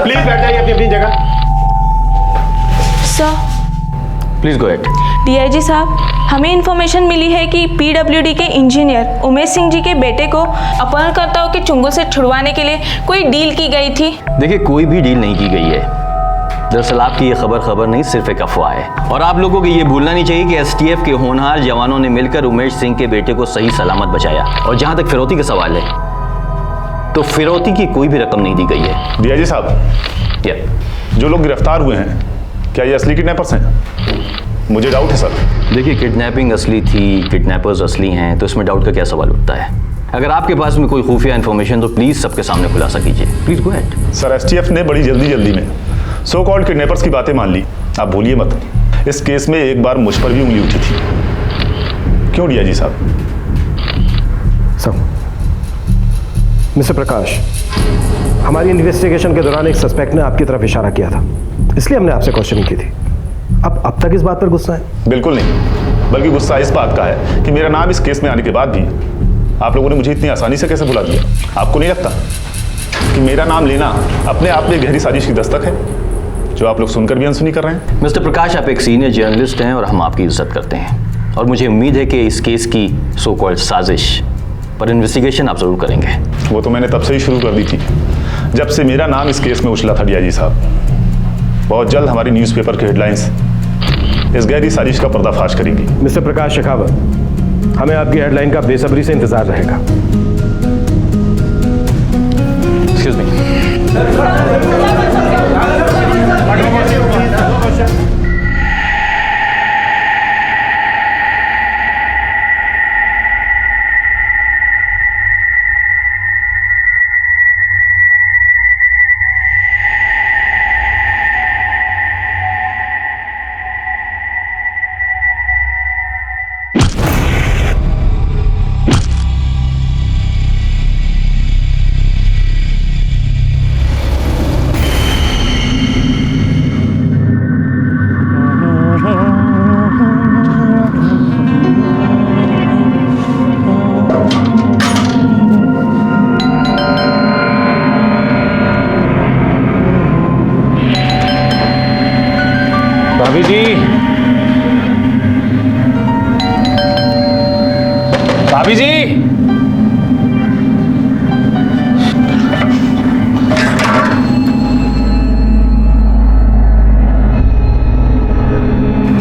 प्लीज बैठ जाइए अपनी अपनी जगह। Sir, please go ahead. DIG साहब, हमें इन्फॉर्मेशन मिली है कि पीडब्ल्यूडी के इंजीनियर उमेश सिंह जी के बेटे को अपहरणकर्ताओं के चुंगल से छुड़वाने के लिए कोई डील की गई थी। देखिए, कोई भी डील नहीं की गई है। दरअसल आपकी ये खबर नहीं, सिर्फ एक अफवाह है। और आप लोगों को ये भूलना नहीं चाहिए कि एसटीएफ के होनहार जवानों ने मिलकर उमेश सिंह के बेटे को सही सलामत बचाया। और जहां तक फिरौती का सवाल है, तो फिरौती की कोई भी रकम नहीं दी गई है। डीआईजी साहब, जो लोग गिरफ्तार हुए हैं, क्या ये असली किडनैपर्स हैं? मुझे डाउट है सर। देखिए, किडनैपिंग असली थी, किडनैपर्स असली हैं, तो इसमें डाउट का क्या सवाल उठता है? अगर आपके पास में कोई खुफिया इन्फॉर्मेशन तो प्लीज सबके सामने खुलासा कीजिए। Please go ahead. Sir STF ने बड़ी जल्दी में सो कॉल्ड किडनैपर्स की बातें मान ली। आप भूलिए मत, इस केस में एक बार मुझ पर भी उंगली उठी थी। क्यों डीआईजी साहब? मिस्टर प्रकाश, हमारी इन्वेस्टिगेशन के दौरान एक सस्पेक्ट ने आपकी तरफ इशारा किया था, इसलिए हमने आपसे क्वेश्चनिंग की थी। अब तक इस बात पर गुस्सा है? बिल्कुल नहीं, बल्कि गुस्सा इस बात का है कि मेरा नाम इस केस में आने के बाद भी आप लोगों ने मुझे इतनी आसानी से कैसे भुला दिया। आपको नहीं लगता कि मेरा नाम लेना अपने आप में गहरी साजिश की दस्तक है, जो आप लोग सुनकर भी अनसुनी कर रहे हैं? मिस्टर प्रकाश, आप एक सीनियर जर्नलिस्ट हैं और हम आपकी इज्जत करते हैं, और मुझे उम्मीद है कि इस केस की सो कॉल्ड साजिश पर इन्वेस्टिगेशन आप जरूर करेंगे। वो तो मैंने तब से ही शुरू कर दी थी, जब से मेरा नाम इस केस में उछला था डीआईजी साहब। बहुत जल्द हमारी न्यूज़पेपर की हेडलाइंस इस गहरी साजिश का पर्दाफाश करेंगी। मिस्टर प्रकाश शेखावत, हमें आपकी हेडलाइन का बेसब्री से इंतजार रहेगा। Excuse me. भाभी जी, भाभी जी,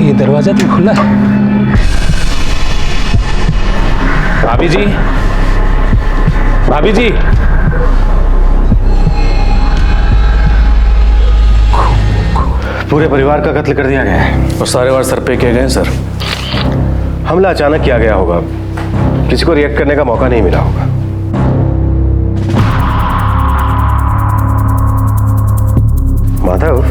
ये दरवाजा तो खुला है। भाभी जी, भाभी जी, पूरे परिवार का कत्ल कर दिया गया है और सारे वार सर पे किए गए हैं सर। हमला अचानक किया गया होगा, किसी को रिएक्ट करने का मौका नहीं मिला होगा। माधव,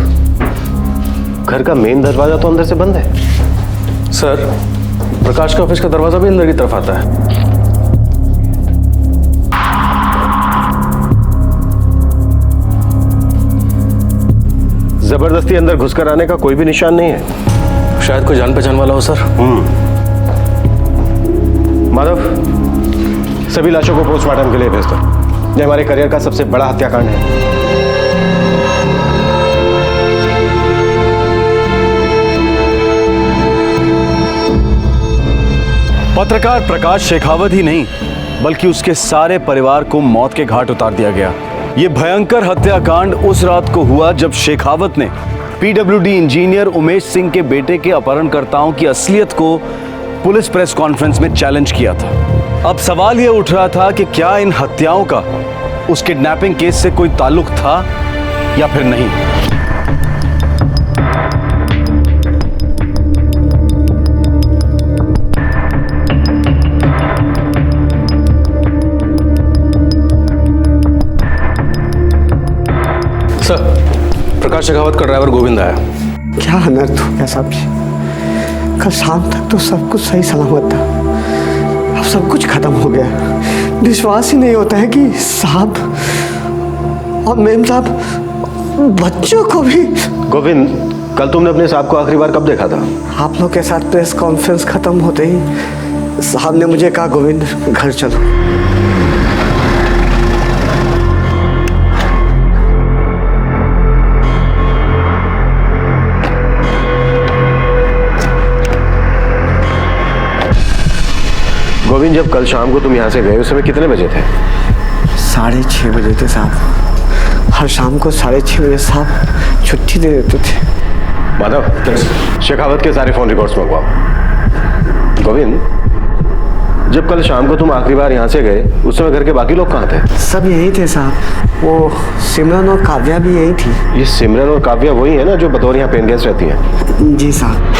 घर का मेन दरवाजा तो अंदर से बंद है। सर, प्रकाश के ऑफिस का दरवाजा भी अंदर की तरफ आता है। जबरदस्ती अंदर घुसकर आने का कोई भी निशान नहीं है। शायद कोई जान पहचान वाला हो सर। माधव, सभी लाशों को पोस्टमार्टम के लिए भेज दो। ये हमारे करियर का सबसे बड़ा हत्याकांड है। पत्रकार प्रकाश शेखावत ही नहीं, बल्कि उसके सारे परिवार को मौत के घाट उतार दिया गया। ये भयंकर हत्याकांड उस रात को हुआ जब शेखावत ने पीडब्ल्यूडी इंजीनियर उमेश सिंह के बेटे के अपहरणकर्ताओं की असलियत को पुलिस प्रेस कॉन्फ्रेंस में चैलेंज किया था। अब सवाल यह उठ रहा था कि क्या इन हत्याओं का उस किडनैपिंग केस से कोई ताल्लुक था या फिर नहीं। सर, प्रकाश शेखावत का ड्राइवर गोविंद आया। क्या अनर्थ हो गया साहब जी। कल शाम तक तो सब कुछ सही सलामत था, अब सब कुछ खत्म हो गया। विश्वास ही नहीं होता है कि साहब और मेम साहब बच्चों को भी। गोविंद, कल तुमने अपने साहब को आखिरी बार कब देखा था? आप लोग के साथ प्रेस कॉन्फ्रेंस खत्म होते ही साहब ने मुझे कहा, गोविंद घर चलो। गोविंद, जब कल शाम को तुम यहाँ से गए उस समय कितने बजे थे? 6:30 बजे थे साहब। हर शाम को 6:30 बजे साहब छुट्टी दे देते थे। माधव, शेखावत के सारे फोन रिकॉर्ड्स मंगवाओ। गोविंद, जब कल शाम को तुम आखिरी बार यहाँ से गए उस समय घर के बाकी लोग कहाँ थे? सब यही थे साहब। वो सिमरन और काव्या भी यही थी। ये सिमरन और काव्या वही है ना जो बतौर यहाँ पेन गेस्ट रहती हैं? जी साहब।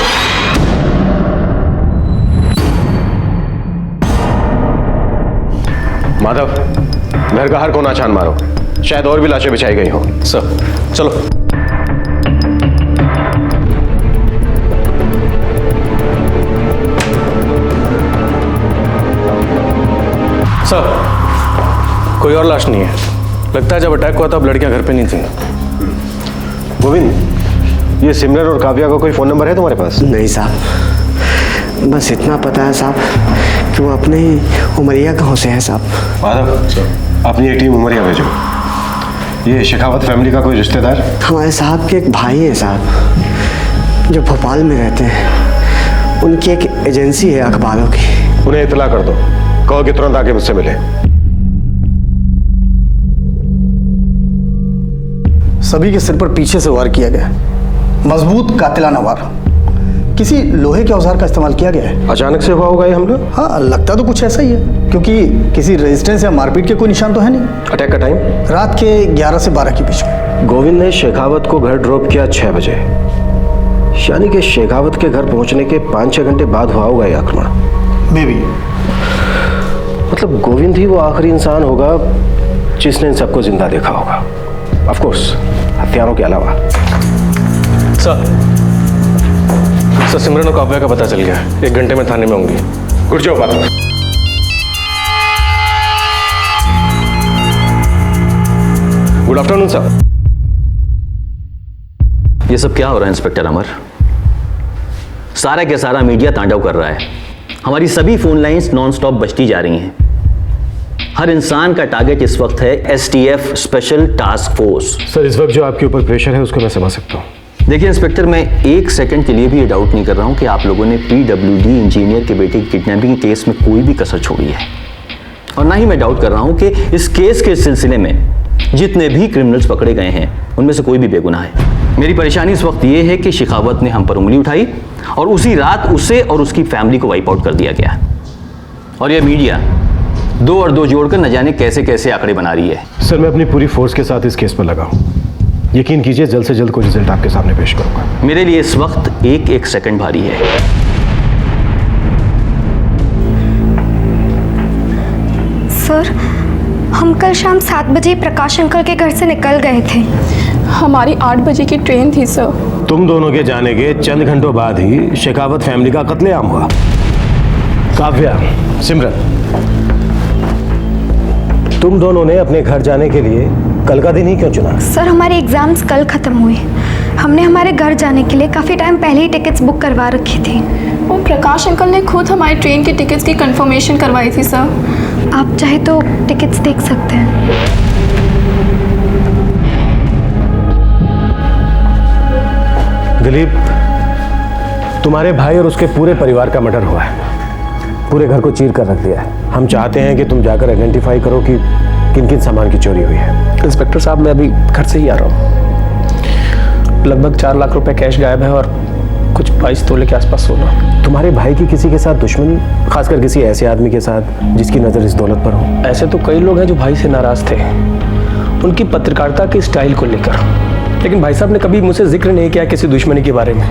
माधव, घर का हर कोना छान मारो, शायद और भी लाशें बिछाई गई हो। सर चलो। सर कोई और लाश नहीं है। लगता है जब अटैक हुआ तब लड़कियां घर पे नहीं थी। गोविंद, ये सिमरन और काव्या का कोई फोन नंबर है तुम्हारे पास? नहीं साहब, बस इतना पता है साहब कि वो अपने ही उमरिया गांव से है साहब। माधव, अपनी एक टीम उमरिया भेजो। ये शेखावत फैमिली का कोई रिश्तेदार? हमारे साहब के एक भाई है साहब, जो भोपाल में रहते हैं। उनकी एक एजेंसी है अखबारों की। उन्हें इतला कर दो, कहो कि तुरंत आके मुझसे मिले। सभी के सिर पर पीछे से वार किया गया, मजबूत कातिलाना वार। किसी लोहे के औजार का इस्तेमाल किया गया है। अचानक से हुआ होगा ये हमला? हाँ, लगता तो कुछ ऐसा ही है, क्योंकि किसी रेजिस्टेंस या मारपीट के कोई निशान तो है नहीं। अटैक का टाइम? रात के 11 से 12 के बीच में। गोविंद ने शेखावत को घर ड्रॉप किया 6 बजे, यानी कि शेखावत के घर पहुंचने के 5-6 घंटे बाद हुआ होगा ये आक्रमण। May be. मतलब गोविंद ही वो आखिरी इंसान होगा जिसने इन सबको जिंदा देखा होगा, ऑफ कोर्स हथियारों के अलावा। सर सिमरन और काव्या का पता चल गया, 1 घंटे में थाने में होंगी। Good job Madhav. Good afternoon sir. ये सब क्या हो रहा है इंस्पेक्टर अमर? सारा के सारा मीडिया तांडव कर रहा है। हमारी सभी फोन लाइंस नॉनस्टॉप बजती जा रही हैं। हर इंसान का टारगेट इस वक्त है STF special task force. Sir इस वक्त जो आपके ऊपर प्रेशर है उसको मैं समझ सकता हूँ। देखिए इंस्पेक्टर, मैं 1 सेकंड के लिए भी ये डाउट नहीं कर रहा हूँ कि आप लोगों ने पीडब्ल्यूडी इंजीनियर के बेटे की किडनैपिंग के केस में कोई भी कसर छोड़ी है, और ना ही मैं डाउट कर रहा हूँ कि इस केस के सिलसिले में जितने भी क्रिमिनल्स पकड़े गए हैं उनमें से कोई भी बेगुनाह है। मेरी परेशानी इस वक्त ये है कि शेखावत ने हम पर उंगली उठाई और उसी रात उसे और उसकी फैमिली को वाइप आउट कर दिया गया, और यह मीडिया 2 और 2 जोड़कर न जाने कैसे कैसे आंकड़े बना रही है। सर मैं अपनी पूरी फोर्स के साथ इस केस पर लगा हूँ। यकीन कीजिए जल्द से जल्द कोई रिजल्ट आपके सामने पेश करूंगा। मेरे लिए इस वक्त एक सेकंड भारी है। सर हम कल शाम 7 बजे प्रकाश अंकल के घर से निकल गए थे। हमारी 8 बजे की ट्रेन थी सर। तुम दोनों के जाने के चंद घंटों बाद ही शेखावत फैमिली का कत्लेआम हुआ। काव्या, सिमरन, तुम दोनों ने अपने घर जाने के लिए कल का दिन ही क्यों चुना? सर हमारे एग्जाम्स कल ख़त्म हुए। हमने हमारे घर जाने के लिए काफ़ी टाइम पहले ही टिकट्स बुक करवा रखी थी। वो प्रकाश अंकल ने खुद हमारी ट्रेन की टिकट्स की कंफर्मेशन करवाई थी सर। आप चाहे तो टिकट्स देख सकते हैं। दिलीप, तुम्हारे भाई और उसके पूरे परिवार का मर्डर हुआ है। पूरे घर को चीर कर रख दिया है। हम चाहते हैं कि तुम जाकर आइडेंटिफाई करो कि किन किन सामान की चोरी हुई है। इंस्पेक्टर साहब मैं अभी घर से ही आ रहा हूँ। लगभग 4 लाख रुपए कैश गायब है और कुछ 22 तोले के आसपास सोना। तुम्हारे भाई की किसी के साथ दुश्मनी, खासकर किसी ऐसे आदमी के साथ जिसकी नजर इस दौलत पर हो? ऐसे तो कई लोग हैं जो भाई से नाराज थे उनकी पत्रकारिता के स्टाइल को लेकर, लेकिन भाई साहब ने कभी मुझसे जिक्र नहीं किया किसी दुश्मनी के बारे में।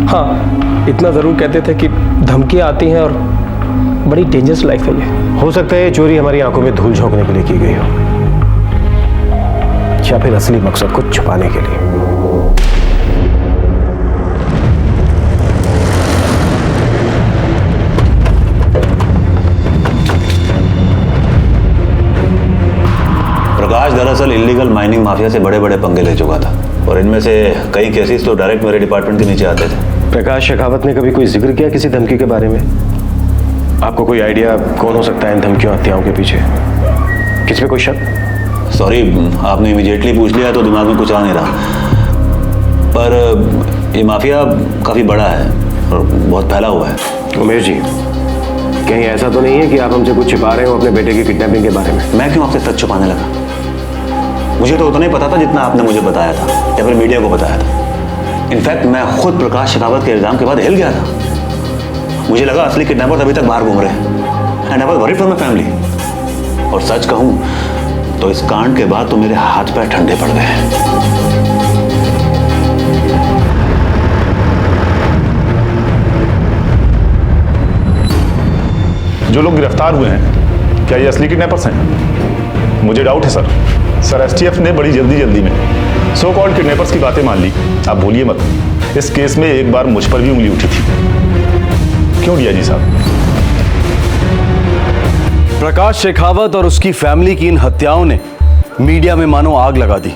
हाँ, इतना जरूर कहते थे कि धमकियां आती हैं और बड़ी डेंजरस लाइफ है ये। हो सकता है ये चोरी हमारी आंखों में धूल झोंकने के लिए की गई हो, या फिर असली मकसद को छुपाने के लिए। प्रकाश दरअसल इलीगल माइनिंग माफिया से बड़े बड़े पंगे ले चुका था, और इनमें से कई केसेस तो डायरेक्ट मेरे डिपार्टमेंट के नीचे आते थे। प्रकाश शेखावत ने कभी कोई जिक्र किया किसी धमकी के बारे में? आपको कोई आइडिया कौन हो सकता है इन धमकियों हत्याओं के पीछे? किस पे कोई शक? सॉरी, आपने इमीडिएटली पूछ लिया तो दिमाग में कुछ आ नहीं रहा, पर ये माफिया काफ़ी बड़ा है और बहुत फैला हुआ है। उमेश जी, कहीं ऐसा तो नहीं है कि आप हमसे कुछ छिपा रहे हो अपने बेटे की किडनैपिंग के बारे में? मैं क्यों आपसे सच छुपाने लगा? मुझे तो उतना ही पता था जितना आपने मुझे बताया था या फिर मीडिया को बताया था। इनफैक्ट मैं खुद प्रकाश शेखावत के इल्जाम के बाद हिल गया था। मुझे लगा असली किडनैपर्स अभी तक बाहर घूम रहे हैं, and I was worried for my family. और सच कहूं तो इस कांड के बाद तो मेरे हाथ पैर ठंडे पड़ गए हैं। जो लोग गिरफ्तार हुए हैं क्या ये असली किडनैपर्स हैं? मुझे डाउट है सर एसटीएफ ने बड़ी जल्दी में सो कॉल्ड किडनैपर्स की बातें मान ली। आप भूलिए मत, इस केस में एक बार मुझ पर भी उंगली उठी थी। क्यों डीआईजी साहब? प्रकाश शेखावत और उसकी फैमिली की इन हत्याओं ने मीडिया में मानो आग लगा दी।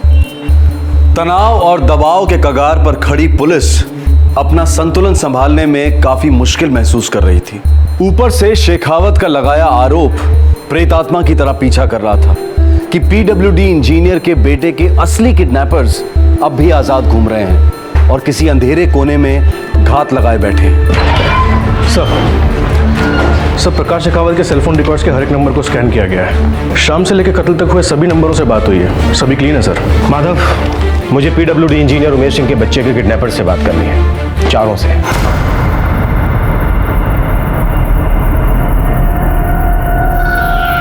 तनाव और दबाव के कगार पर खड़ी पुलिस अपना संतुलन संभालने में काफी मुश्किल महसूस कर रही थी। ऊपर से शेखावत का लगाया आरोप प्रेतात्मा की तरह पीछा कर रहा था कि पीडब्ल्यूडी इंजीनियर के बेटे के असली किडनैपर्स अब भी आजाद घूम रहे हैं और किसी अंधेरे कोने में घात लगाए बैठे हैं। सर प्रकाश शेखावत के सेलफोन रिकॉर्ड्स के हर एक नंबर को स्कैन किया गया है। शाम से लेकर कत्ल तक हुए सभी नंबरों से बात हुई है, सभी क्लीन है सर। माधव, मुझे पीडब्ल्यूडी इंजीनियर उमेश सिंह के बच्चे के किडनैपर से बात करनी है, चारों से।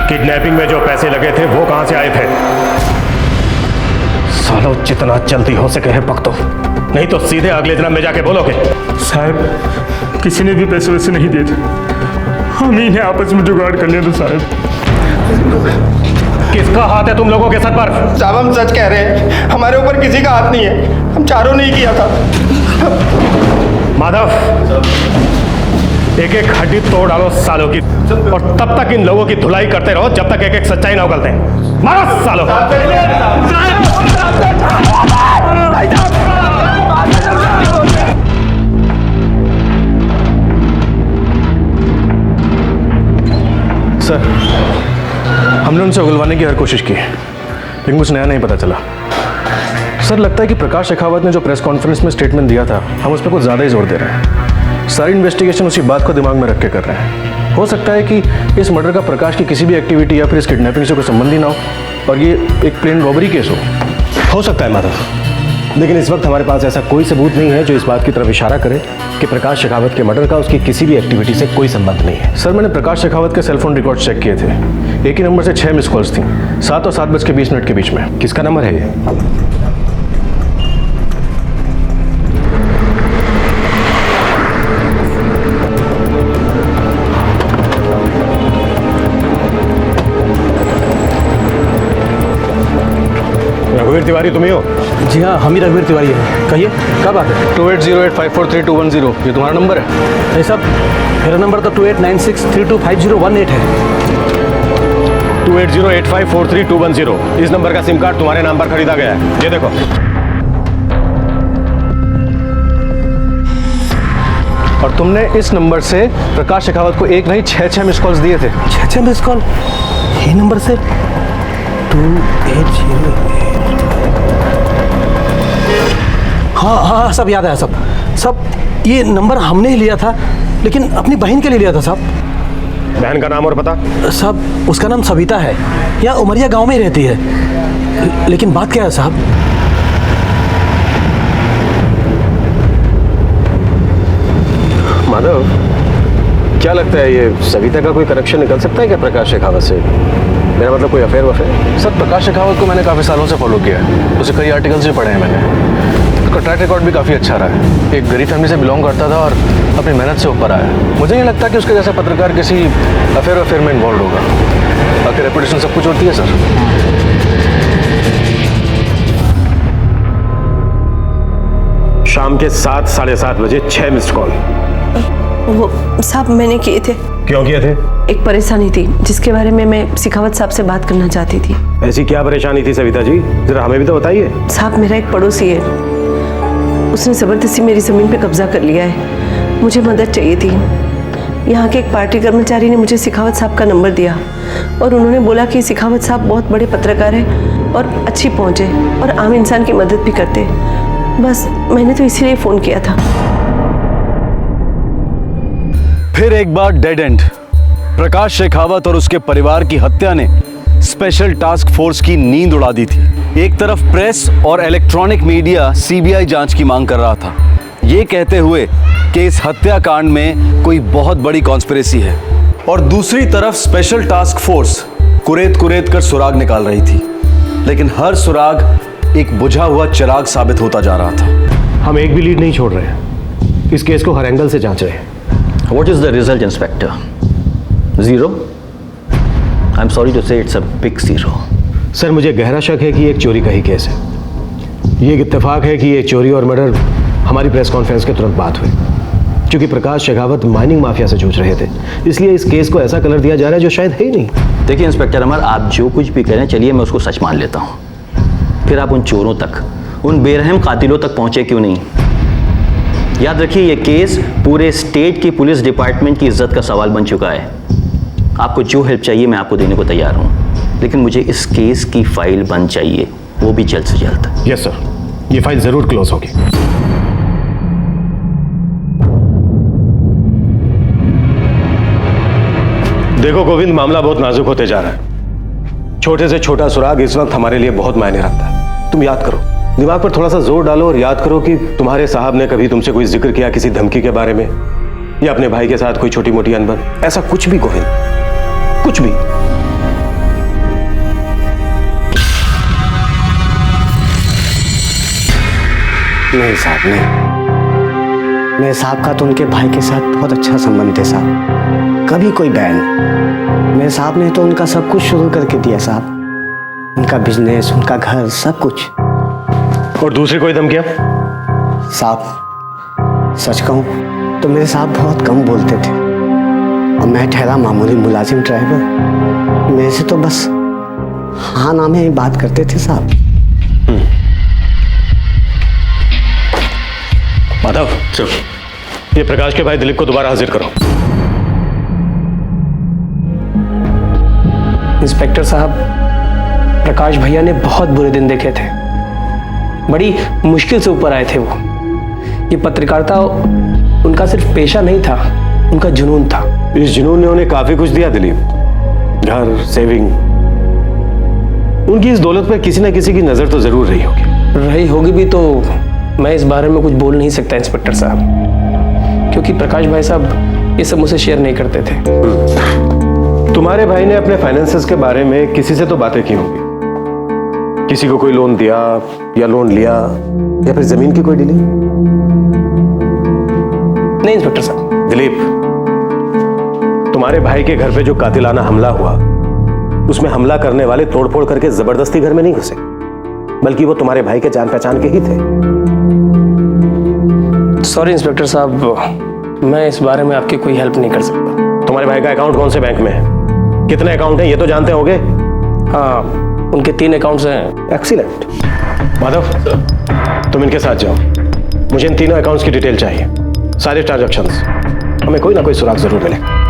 किडनैपिंग में जो पैसे लगे थे वो कहां से आए थे? सालो, जितना जल्दी हो सके है पक दो, नहीं तो सीधे अगले जन्म में जाके बोलोगे। साहब, किसी ने भी पैसे वैसे नहीं दिए थे, हम ही ने आपस में जुगाड़ कर लिया था साहब। किसका हाथ है तुम लोगों के सर पर? साहब हम सच कह रहे हैं, हमारे ऊपर किसी का हाथ नहीं है, हम चारों ने ही किया था। माधव, एक एक हड्डी तोड़ डालो सालों की, और तब तक इन लोगों की धुलाई करते रहो जब तक एक एक सच्चाई ना उगलते। मारो सालों। सर, हमने उनसे उगलवाने की हर कोशिश की लेकिन कुछ नया नहीं पता चला। सर, लगता है कि प्रकाश शेखावत ने जो प्रेस कॉन्फ्रेंस में स्टेटमेंट दिया था, हम उस पर कुछ ज़्यादा ही जोर दे रहे हैं। सारी इन्वेस्टिगेशन उसी बात को दिमाग में रख के कर रहे हैं। हो सकता है कि इस मर्डर का प्रकाश की किसी भी एक्टिविटी या फिर इस किडनैपिंग से कोई संबंध ही ना हो और ये एक प्लेन रॉबरी केस हो सकता है माधव, लेकिन इस वक्त हमारे पास ऐसा कोई सबूत नहीं है जो इस बात की तरफ इशारा करे कि प्रकाश शेखावत के मर्डर का उसकी किसी भी एक्टिविटी से कोई संबंध नहीं है। सर, मैंने प्रकाश शेखावत के सेलफोन रिकॉर्ड चेक किए थे, एक ही नंबर से 6 मिस कॉल्स थी, 7 और 7:20 के बीच में। किसका नंबर है ये? रघुवीर तिवारी तुम्ही हो? जी हाँ, हम ही रघुवीर तिवारी हैं। कहिए, क्या बात है? 2808543210, ये तुम्हारा नंबर है? नहीं साहब, मेरा नंबर तो 2896325018 है। 2808543210, इस नंबर का सिम कार्ड तुम्हारे नाम पर खरीदा गया है, ये देखो। और तुमने इस नंबर से प्रकाश शेखावत को एक नहीं 6 मिस कॉल्स दिए थे। 6 मिस कॉल ये नंबर से? 2808। हाँ, सब याद आया सब ये नंबर हमने ही लिया था, लेकिन अपनी बहन के लिए लिया था साहब। बहन का नाम और पता? साहब, उसका नाम सविता है, यहाँ उमरिया गांव में ही रहती है। लेकिन बात क्या है साहब? माधव, क्या लगता है ये सविता का कोई कनेक्शन निकल सकता है क्या प्रकाश शेखावत से? मेरा मतलब कोई अफेयर वफेयर? सर, प्रकाश शेखावत को मैंने काफ़ी सालों से फॉलो किया है, उसे कई आर्टिकल्स भी पढ़े हैं मैंने। उसका ट्रैक रिकॉर्ड भी काफ़ी अच्छा रहा है, एक गरीब फैमिली से बिलोंग करता था और अपनी मेहनत से ऊपर आया। मुझे नहीं लगता कि उसके जैसा पत्रकार किसी अफेयर में इन्वॉल्व होगा। बाकी रेपुटेशन सब कुछ होती है सर। शाम के 7, 7:30 बजे 6 मिस्ड कॉल। वो साहब मैंने किए थे। क्यों किए थे? एक परेशानी थी जिसके बारे में मैं शेखावत साहब से बात करना चाहती थी। ऐसी क्या परेशानी थी सविता जी, जरा हमें भी तो बताइए। साहब, मेरा एक पड़ोसी है, उसने ज़बरदस्ती मेरी ज़मीन पे कब्जा कर लिया है, मुझे मदद चाहिए थी। यहाँ के एक पार्टी कर्मचारी ने मुझे शेखावत साहब का नंबर दिया और उन्होंने बोला कि शेखावत साहब बहुत बड़े पत्रकार हैं और अच्छी पहुँच है और आम इंसान की मदद भी करते। बस मैंने तो इसीलिए फ़ोन किया था। फिर एक बार डेड एंड। प्रकाश शेखावत और उसके परिवार की हत्या ने स्पेशल टास्क फोर्स की नींद उड़ा दी थी। एक तरफ प्रेस और इलेक्ट्रॉनिक मीडिया सीबीआई जांच की मांग कर रहा था, ये कहते हुए कि इस हत्याकांड में कोई बहुत बड़ी कॉन्स्पिरेसी है, और दूसरी तरफ स्पेशल टास्क फोर्स कुरेद कर सुराग निकाल रही थी, लेकिन हर सुराग एक बुझा हुआ चिराग साबित होता जा रहा था। हम एक भी लीड नहीं छोड़ रहे हैं, इस केस को हर एंगल से जांच रहे हैं। What is the result, Inspector? 0? I am sorry to say it's a big zero. Sir मुझे गहरा शक है कि एक चोरी का ही केस है। ये एक इत्तेफाक है कि ये चोरी और मर्डर हमारी प्रेस कॉन्फ्रेंस के तुरंत बाद हुए, क्योंकि प्रकाश शेखावत माइनिंग माफिया से जूझ रहे थे, इसलिए इस केस को ऐसा कलर दिया जा रहा है जो शायद है ही नहीं। देखिए इंस्पेक्टर अमर, आप जो कुछ भी करें, चलिए मैं उसको सच मान लेता हूँ, फिर आप उन चोरों तक, उन बेरहम कातिलों तक पहुंचे क्यों नहीं? याद रखिए ये केस पूरे स्टेट की पुलिस डिपार्टमेंट की इज्जत का सवाल बन चुका है। आपको जो हेल्प चाहिए मैं आपको देने को तैयार हूँ, लेकिन मुझे इस केस की फाइल बंद चाहिए, वो भी जल्द से जल्द। यस सर, ये फाइल जरूर क्लोज होगी। देखो गोविंद, मामला बहुत नाजुक होते जा रहा है। छोटे से छोटा सुराग इस वक्त हमारे लिए बहुत मायने रखता है। तुम याद करो, दिमाग पर थोड़ा सा जोर डालो और याद करो कि तुम्हारे साहब ने कभी तुमसे कोई जिक्र किया किसी धमकी के बारे में, या अपने भाई के साथ कोई छोटी मोटी अनबन, ऐसा कुछ भी गोविंद, कुछ भी। नहीं साहब, नहीं। मेरे साहब का तो उनके भाई के साथ बहुत अच्छा संबंध है साहब, कभी कोई बैन। मेरे साहब ने तो उनका सब कुछ शुरू करके दिया साहब, उनका बिजनेस, उनका घर, सब कुछ। और दूसरी कोई धमकियां? साहब सच कहूं तो मेरे साहब बहुत कम बोलते थे, और मैं ठहरा मामूली मुलाजिम ड्राइवर, मेरे से तो बस हाँ ना में ही बात करते थे साहब। माधव, ये प्रकाश के भाई दिलीप को दोबारा हाजिर करो। इंस्पेक्टर साहब, प्रकाश भैया ने बहुत बुरे दिन देखे थे, बड़ी मुश्किल से ऊपर आए थे वो। ये पत्रकारिता उनका सिर्फ पेशा नहीं था, उनका जुनून था। इस जुनून ने उन्हें काफी कुछ दिया दिलीप, घर, सेविंग। उनकी इस दौलत पर किसी न किसी की नजर तो जरूर रही होगी भी तो मैं इस बारे में कुछ बोल नहीं सकता इंस्पेक्टर साहब, क्योंकि प्रकाश भाई साहब ये सब मुझसे शेयर नहीं करते थे। तुम्हारे भाई ने अपने फाइनेंसेस के बारे में किसी से तो बातें की होंगी, किसी को कोई लोन दिया या लोन लिया, या फिर जमीन की कोई डीलिंग? नहीं इंस्पेक्टर साहब। दिलीप, तुम्हारे भाई के घर पे जो कातिलाना हमला हुआ, उसमें हमला करने वाले तोड़फोड़ करके जबरदस्ती घर में नहीं घुसे, बल्कि वो तुम्हारे भाई के जान पहचान के ही थे। सॉरी इंस्पेक्टर साहब, मैं इस बारे में आपकी कोई हेल्प नहीं कर सकता। तुम्हारे भाई का अकाउंट कौन से बैंक में है? कितने अकाउंट हैं ये तो जानते होंगे? हाँ, उनके 3 अकाउंट्स हैं। एक्सीलेंट। माधव, तुम इनके साथ जाओ, मुझे इन तीनों अकाउंट्स की डिटेल चाहिए, सारे ट्रांजैक्शंस। हमें कोई ना कोई सुराग जरूर मिलेगा।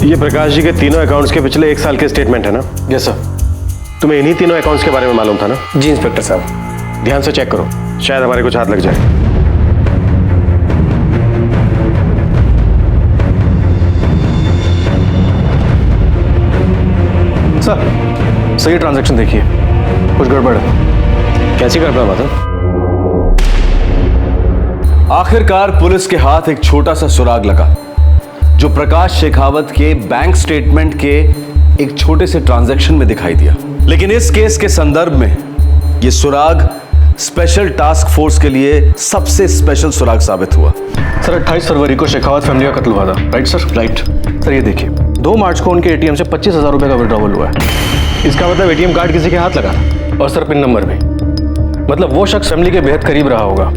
ये प्रकाश जी के तीनों अकाउंट्स के पिछले 1 साल के स्टेटमेंट है ना? Yes sir. तुम्हें इन्हीं तीनों अकाउंट्स के बारे में मालूम था ना? जी इंस्पेक्टर साहब। ध्यान से चेक करो, शायद हमारे कुछ हाथ लग जाए। सर सही ट्रांजैक्शन देखिए, कुछ गड़बड़ है। कैसी गड़बड़ माधव? आखिरकार पुलिस के हाथ एक छोटा सा सुराग लगा, जो प्रकाश शेखावत के बैंक स्टेटमेंट के एक छोटे से ट्रांजैक्शन में दिखाई दिया। लेकिन इस केस के संदर्भ में यह सुराग स्पेशल टास्क फोर्स के लिए सबसे स्पेशल सुराग साबित हुआ। सर 28 फरवरी को शेखावत फैमिली का कत्ल हुआ था, राइट सर? Right sir. ये देखिए 2 मार्च को उनके एटीएम से 25,000 रुपए का विड्रॉवल हुआ है। इसका मतलब एटीएम कार्ड किसी के हाथ लगा, और सर पिन नंबर भी। मतलब वो शख्स फैमिली के बेहद करीब रहा होगा,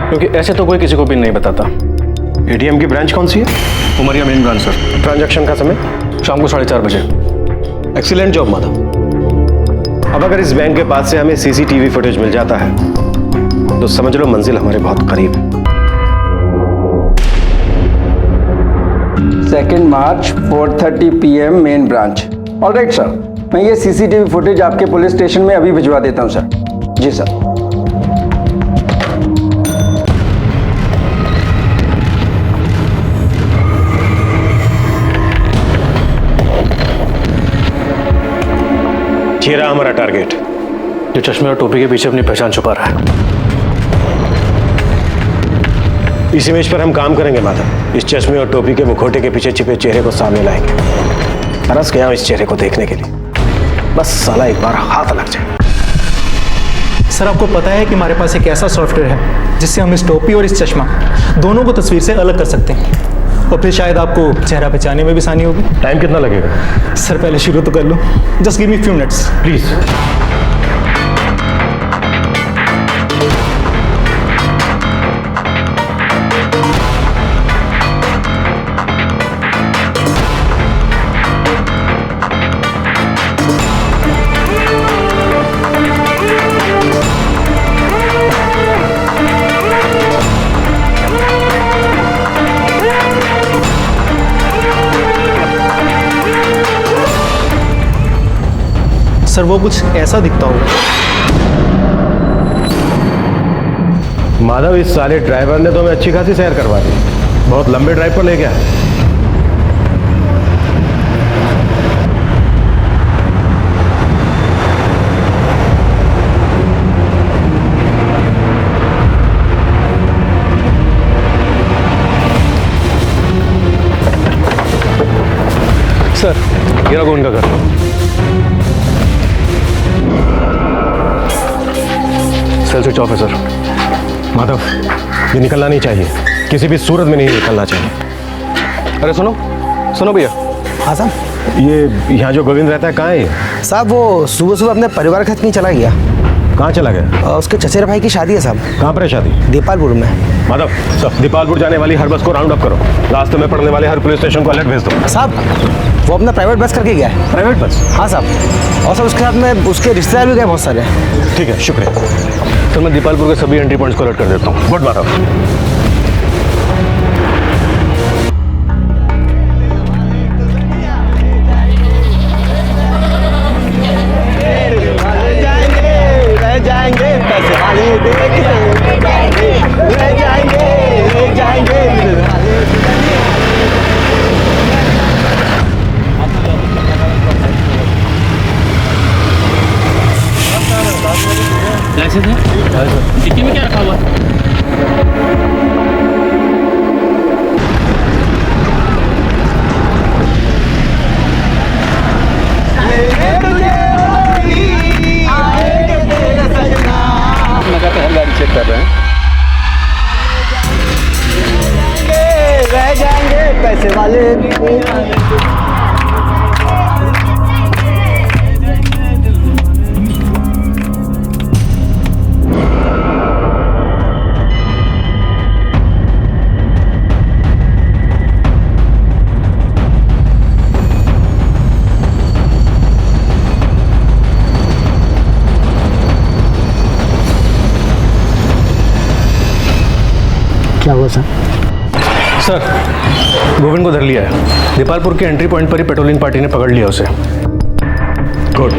क्योंकि ऐसे तो कोई किसी को पिन नहीं बताता। एटीएम की ब्रांच कौन सी है? Umaria main branch sir. Transaction का समय? शाम को 4:30 बजे। Excellent job Madhav. अब अगर इस बैंक के पास से हमें सीसीटीवी फुटेज मिल जाता है तो समझ लो मंजिल हमारे बहुत करीब है। 2 मार्च 4:30 PM main branch. Alright sir, मैं ये सीसीटीवी फुटेज आपके पुलिस स्टेशन में अभी भिजवा देता हूँ सर। जी सर। ये रहा हमारा टारगेट, जो चश्मे और टोपी के पीछे अपनी पहचान छुपा रहा है। इस इमेज पर हम काम करेंगे माधव। इस चश्मे और टोपी के मुखौटे के पीछे छिपे चेहरे को सामने लाएंगे। तरस गया हूं इस चेहरे को देखने के लिए, बस साला एक बार हाथ लग जाए। सर आपको पता है कि हमारे पास एक ऐसा सॉफ्टवेयर है जिससे हम इस टोपी और इस चश्मा दोनों को तस्वीर से अलग कर सकते हैं और फिर शायद आपको चेहरा पहचानने में भी आसानी होगी। टाइम कितना लगेगा? सर पहले शुरू तो कर लो, just give me few minutes please. Sir वो कुछ ऐसा दिखता होगा। माधव, इस साले ड्राइवर ने तो मैं अच्छी खासी सैर करवा दी। बहुत लंबे ड्राइव पर ले गया। सर ये रहा उनका घर। सेल स्विच ऑफ है सर। माधव, ये निकलना नहीं चाहिए, किसी भी सूरत में नहीं निकलना चाहिए। अरे सुनो सुनो भैया। हाँ साहब। ये यहाँ जो गोविंद रहता है कहाँ है? साहब वो सुबह सुबह अपने परिवार के साथ नहीं चला गया। कहाँ चला गया? उसके चचेरे भाई की शादी है साहब। कहाँ पर है शादी? दीपालपुर में। माधव, सब दीपालपुर जाने वाली हर बस को राउंड अप करो। रास्ते में पड़ने वाले हर पुलिस स्टेशन को अलर्ट भेज दो। साहब वो अपना प्राइवेट बस करके गया है। Private bus? हाँ साहब। और सब उसके साथ में उसके रिश्तेदार भी गए बहुत सारे। ठीक है, शुक्रिया। सर मैं दीपालपुर के सभी एंट्री पॉइंट्स को अलर्ट कर देता हूँ। गुड माधव। डिक्की में क्या रखा हुआ है? लगा तो हम गाड़ी चेक कर रहे हैं। रह जाएंगे पैसे वाले। क्या हुआ सर? सर गोविंद को धर लिया है। दीपालपुर के एंट्री पॉइंट पर ही पेट्रोलिंग पार्टी ने पकड़ लिया उसे। गुड।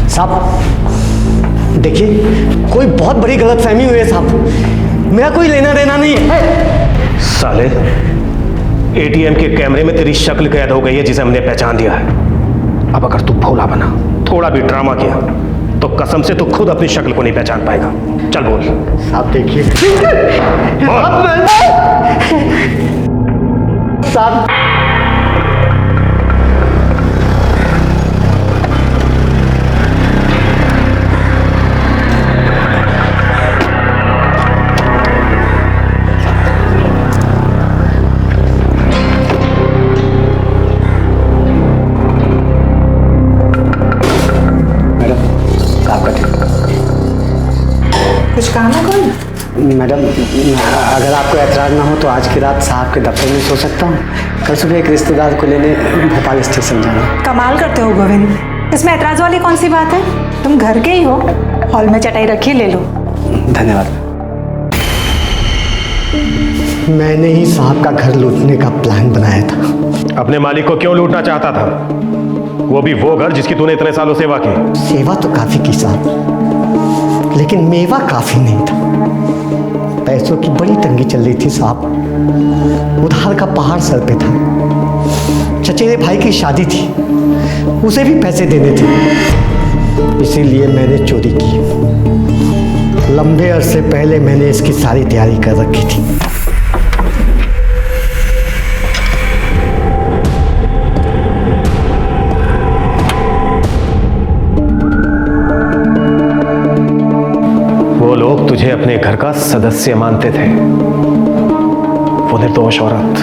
साहब देखिए, कोई बहुत बड़ी गलतफहमी हुई है साहब। मेरा कोई लेना देना नहीं है। साले, एटीएम के कैमरे में तेरी शक्ल कैद हो गई है जिसे हमने पहचान लिया है। अब अगर तू भोला बना, थोड़ा भी ड्रामा किया, तो कसम से तू खुद अपनी शक्ल को नहीं पहचान पाएगा। चल बोल। साहब देखिए। साहब कुछ काम है कोई? मैडम, अगर आपको एतराज़ ना हो तो आज की रात साहब के दफ्तर में सो सकता हूँ। कल सुबह एक रिश्तेदार को लेने भोपाल स्टेशन जाना। कमाल करते हो गोविंद, इसमें एतराज वाली कौन सी बात है? तुम घर के ही हो, हॉल में चटाई रखी, ले लो। धन्यवाद। मैंने ही साहब का घर लूटने का प्लान बनाया था। अपने मालिक को क्यों लूटना चाहता था? वो भी वो घर जिसकी तूने इतने सालों सेवा की। सेवा तो काफी की साहब, लेकिन मेवा काफी नहीं था। पैसों की बड़ी तंगी चल रही थी साहब। उधार का पहाड़ सर पे था। चचेरे भाई की शादी थी, उसे भी पैसे देने थे। इसीलिए मैंने चोरी की। लंबे अरसे पहले मैंने इसकी सारी तैयारी कर रखी थी। मुझे अपने घर का सदस्य मानते थे। वो निर्दोष औरत,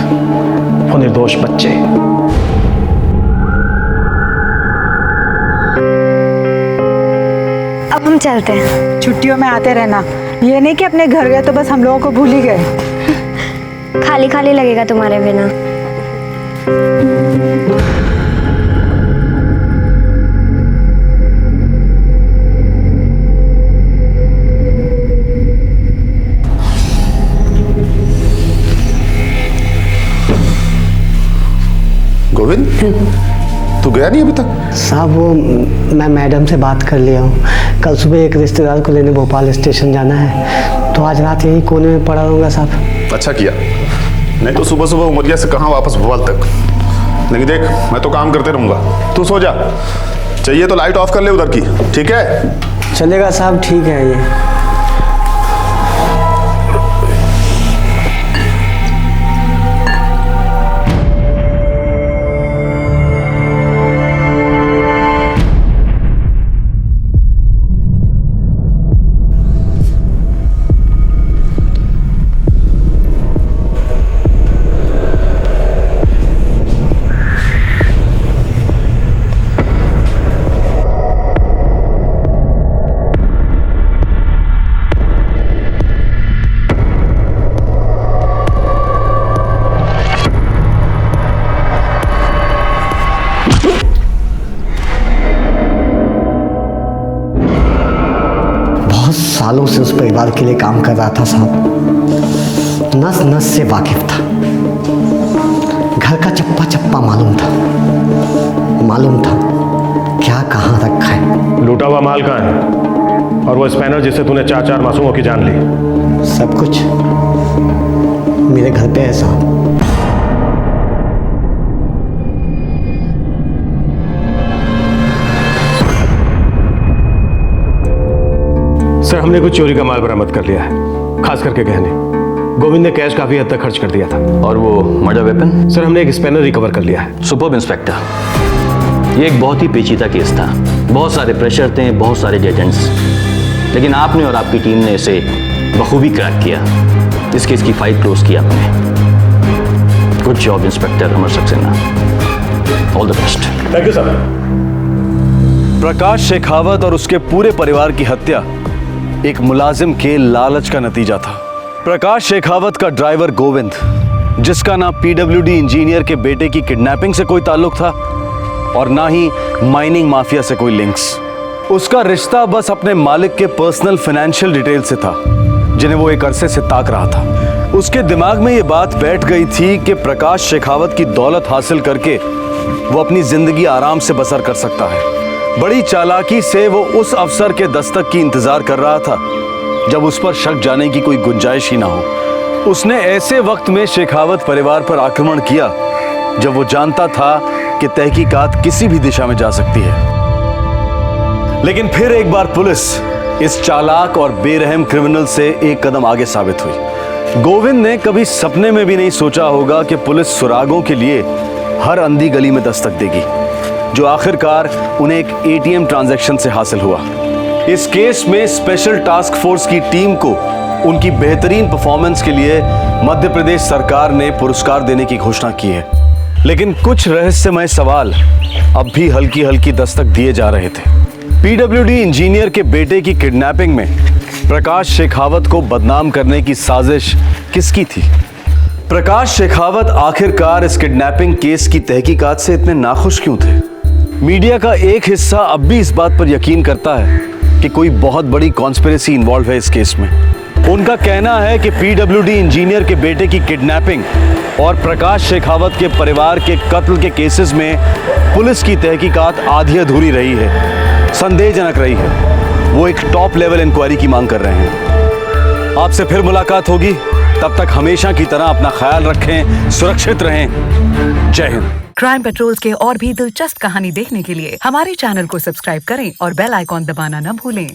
वो निर्दोष बच्चे। अब हम चलते हैं। छुट्टियों में आते रहना, ये नहीं कि अपने घर गए तो बस हम लोगों को भूल ही गए। खाली खाली लगेगा तुम्हारे बिना। गोविंद, तू गया नहीं अभी तक? साहब वो मैं मैडम से बात कर लिया हूँ। कल सुबह एक रिश्तेदार को लेने भोपाल स्टेशन जाना है, तो आज रात यही कोने में पड़ा रहूँगा साहब। अच्छा किया, नहीं तो सुबह सुबह उमरिया से कहाँ वापस भोपाल तक। लेकिन देख, मैं तो काम करते रहूँगा, तू सो जा। चाहिए तो लाइट ऑफ कर ले उधर की, ठीक है? चलेगा साहब, ठीक है। ये सालों से उस परिवार के लिए काम कर रहा था साहब। नस नस से वाकिफ था, घर का चप्पा चप्पा मालूम था क्या कहाँ रखा है। लूटा हुआ माल कहाँ है? और वो स्पैनर जिससे तूने 4 मासूमों की जान ली? सब कुछ मेरे घर पे है साहब। सर, हमने कुछ चोरी का माल बरामद कर लिया है, खास करके गहने। गोविंद ने कैश काफी हद तक खर्च कर दिया था। और वो मर्डर वेपन? सर, हमने एक स्पैनर रिकवर कर लिया है। सुपर्ब इंस्पेक्टर, ये एक बहुत ही पेचीदा केस था। बहुत सारे प्रेशर थे, बहुत सारे डेड एंड्स, लेकिन आपने और आपकी टीम ने इसे बखूबी क्रैक किया। इस केस की फाइल क्लोज की आपने। Good job inspector Amar Saxena, all the best. Thank you sir. Prakash Shekhawat और उसके पूरे परिवार की हत्या एक मुलाजिम के लालच का नतीजा था। प्रकाश शेखावत का ड्राइवर गोविंद, जिसका ना पीडब्ल्यूडी इंजीनियर के बेटे की किडनैपिंग से कोई ताल्लुक था और ना ही माइनिंग माफिया से कोई लिंक्स। उसका रिश्ता बस अपने मालिक के पर्सनल फाइनेंशियल डिटेल से था, जिन्हें वो एक अरसे से ताक रहा था। उसके दिमाग में ये बात बैठ गई थी कि प्रकाश शेखावत की दौलत हासिल करके वो अपनी जिंदगी आराम से बसर कर सकता है। बड़ी चालाकी से वो उस अफसर के दस्तक की इंतजार कर रहा था जब उस पर शक जाने की कोई गुंजाइश ही ना हो। उसने ऐसे वक्त में शेखावत परिवार पर आक्रमण किया जब वो जानता था कि तहकीकात किसी भी दिशा में जा सकती है। लेकिन फिर एक बार पुलिस इस चालाक और बेरहम क्रिमिनल से एक कदम आगे साबित हुई। गोविंद ने कभी सपने में भी नहीं सोचा होगा कि पुलिस सुरागों के लिए हर अंधी गली में दस्तक देगी, जो आखिरकार उन्हें एक एटीएम ट्रांजैक्शन से हासिल हुआ। इस केस में स्पेशल टास्क फोर्स की टीम को उनकी बेहतरीन परफॉर्मेंस के लिए मध्य प्रदेश सरकार ने पुरस्कार देने की घोषणा की है। लेकिन कुछ रहस्यमय सवाल अब भी हल्की हल्की दस्तक दिए जा रहे थे। पीडब्ल्यूडी इंजीनियर के बेटे की किडनैपिंग में प्रकाश शेखावत को बदनाम करने की साजिश किसकी थी? प्रकाश शेखावत आखिरकार इस किडनैपिंग केस की तहकीकात से इतने नाखुश क्यों थे? मीडिया का एक हिस्सा अब भी इस बात पर यकीन करता है कि कोई बहुत बड़ी कॉन्स्पिरेसी इन्वॉल्व है इस केस में। उनका कहना है कि पीडब्ल्यूडी इंजीनियर के बेटे की किडनैपिंग और प्रकाश शेखावत के परिवार के कत्ल के केसेस में पुलिस की तहकीकात आधी अधूरी रही है, संदेहजनक रही है। वो एक टॉप लेवल इंक्वायरी की मांग कर रहे हैं। आपसे फिर मुलाकात होगी, तब तक हमेशा की तरह अपना ख्याल रखें, सुरक्षित रहें। जय हिंद। क्राइम पेट्रोल्स के और भी दिलचस्प कहानी देखने के लिए हमारे चैनल को सब्सक्राइब करें और बेल आइकॉन दबाना न भूलें।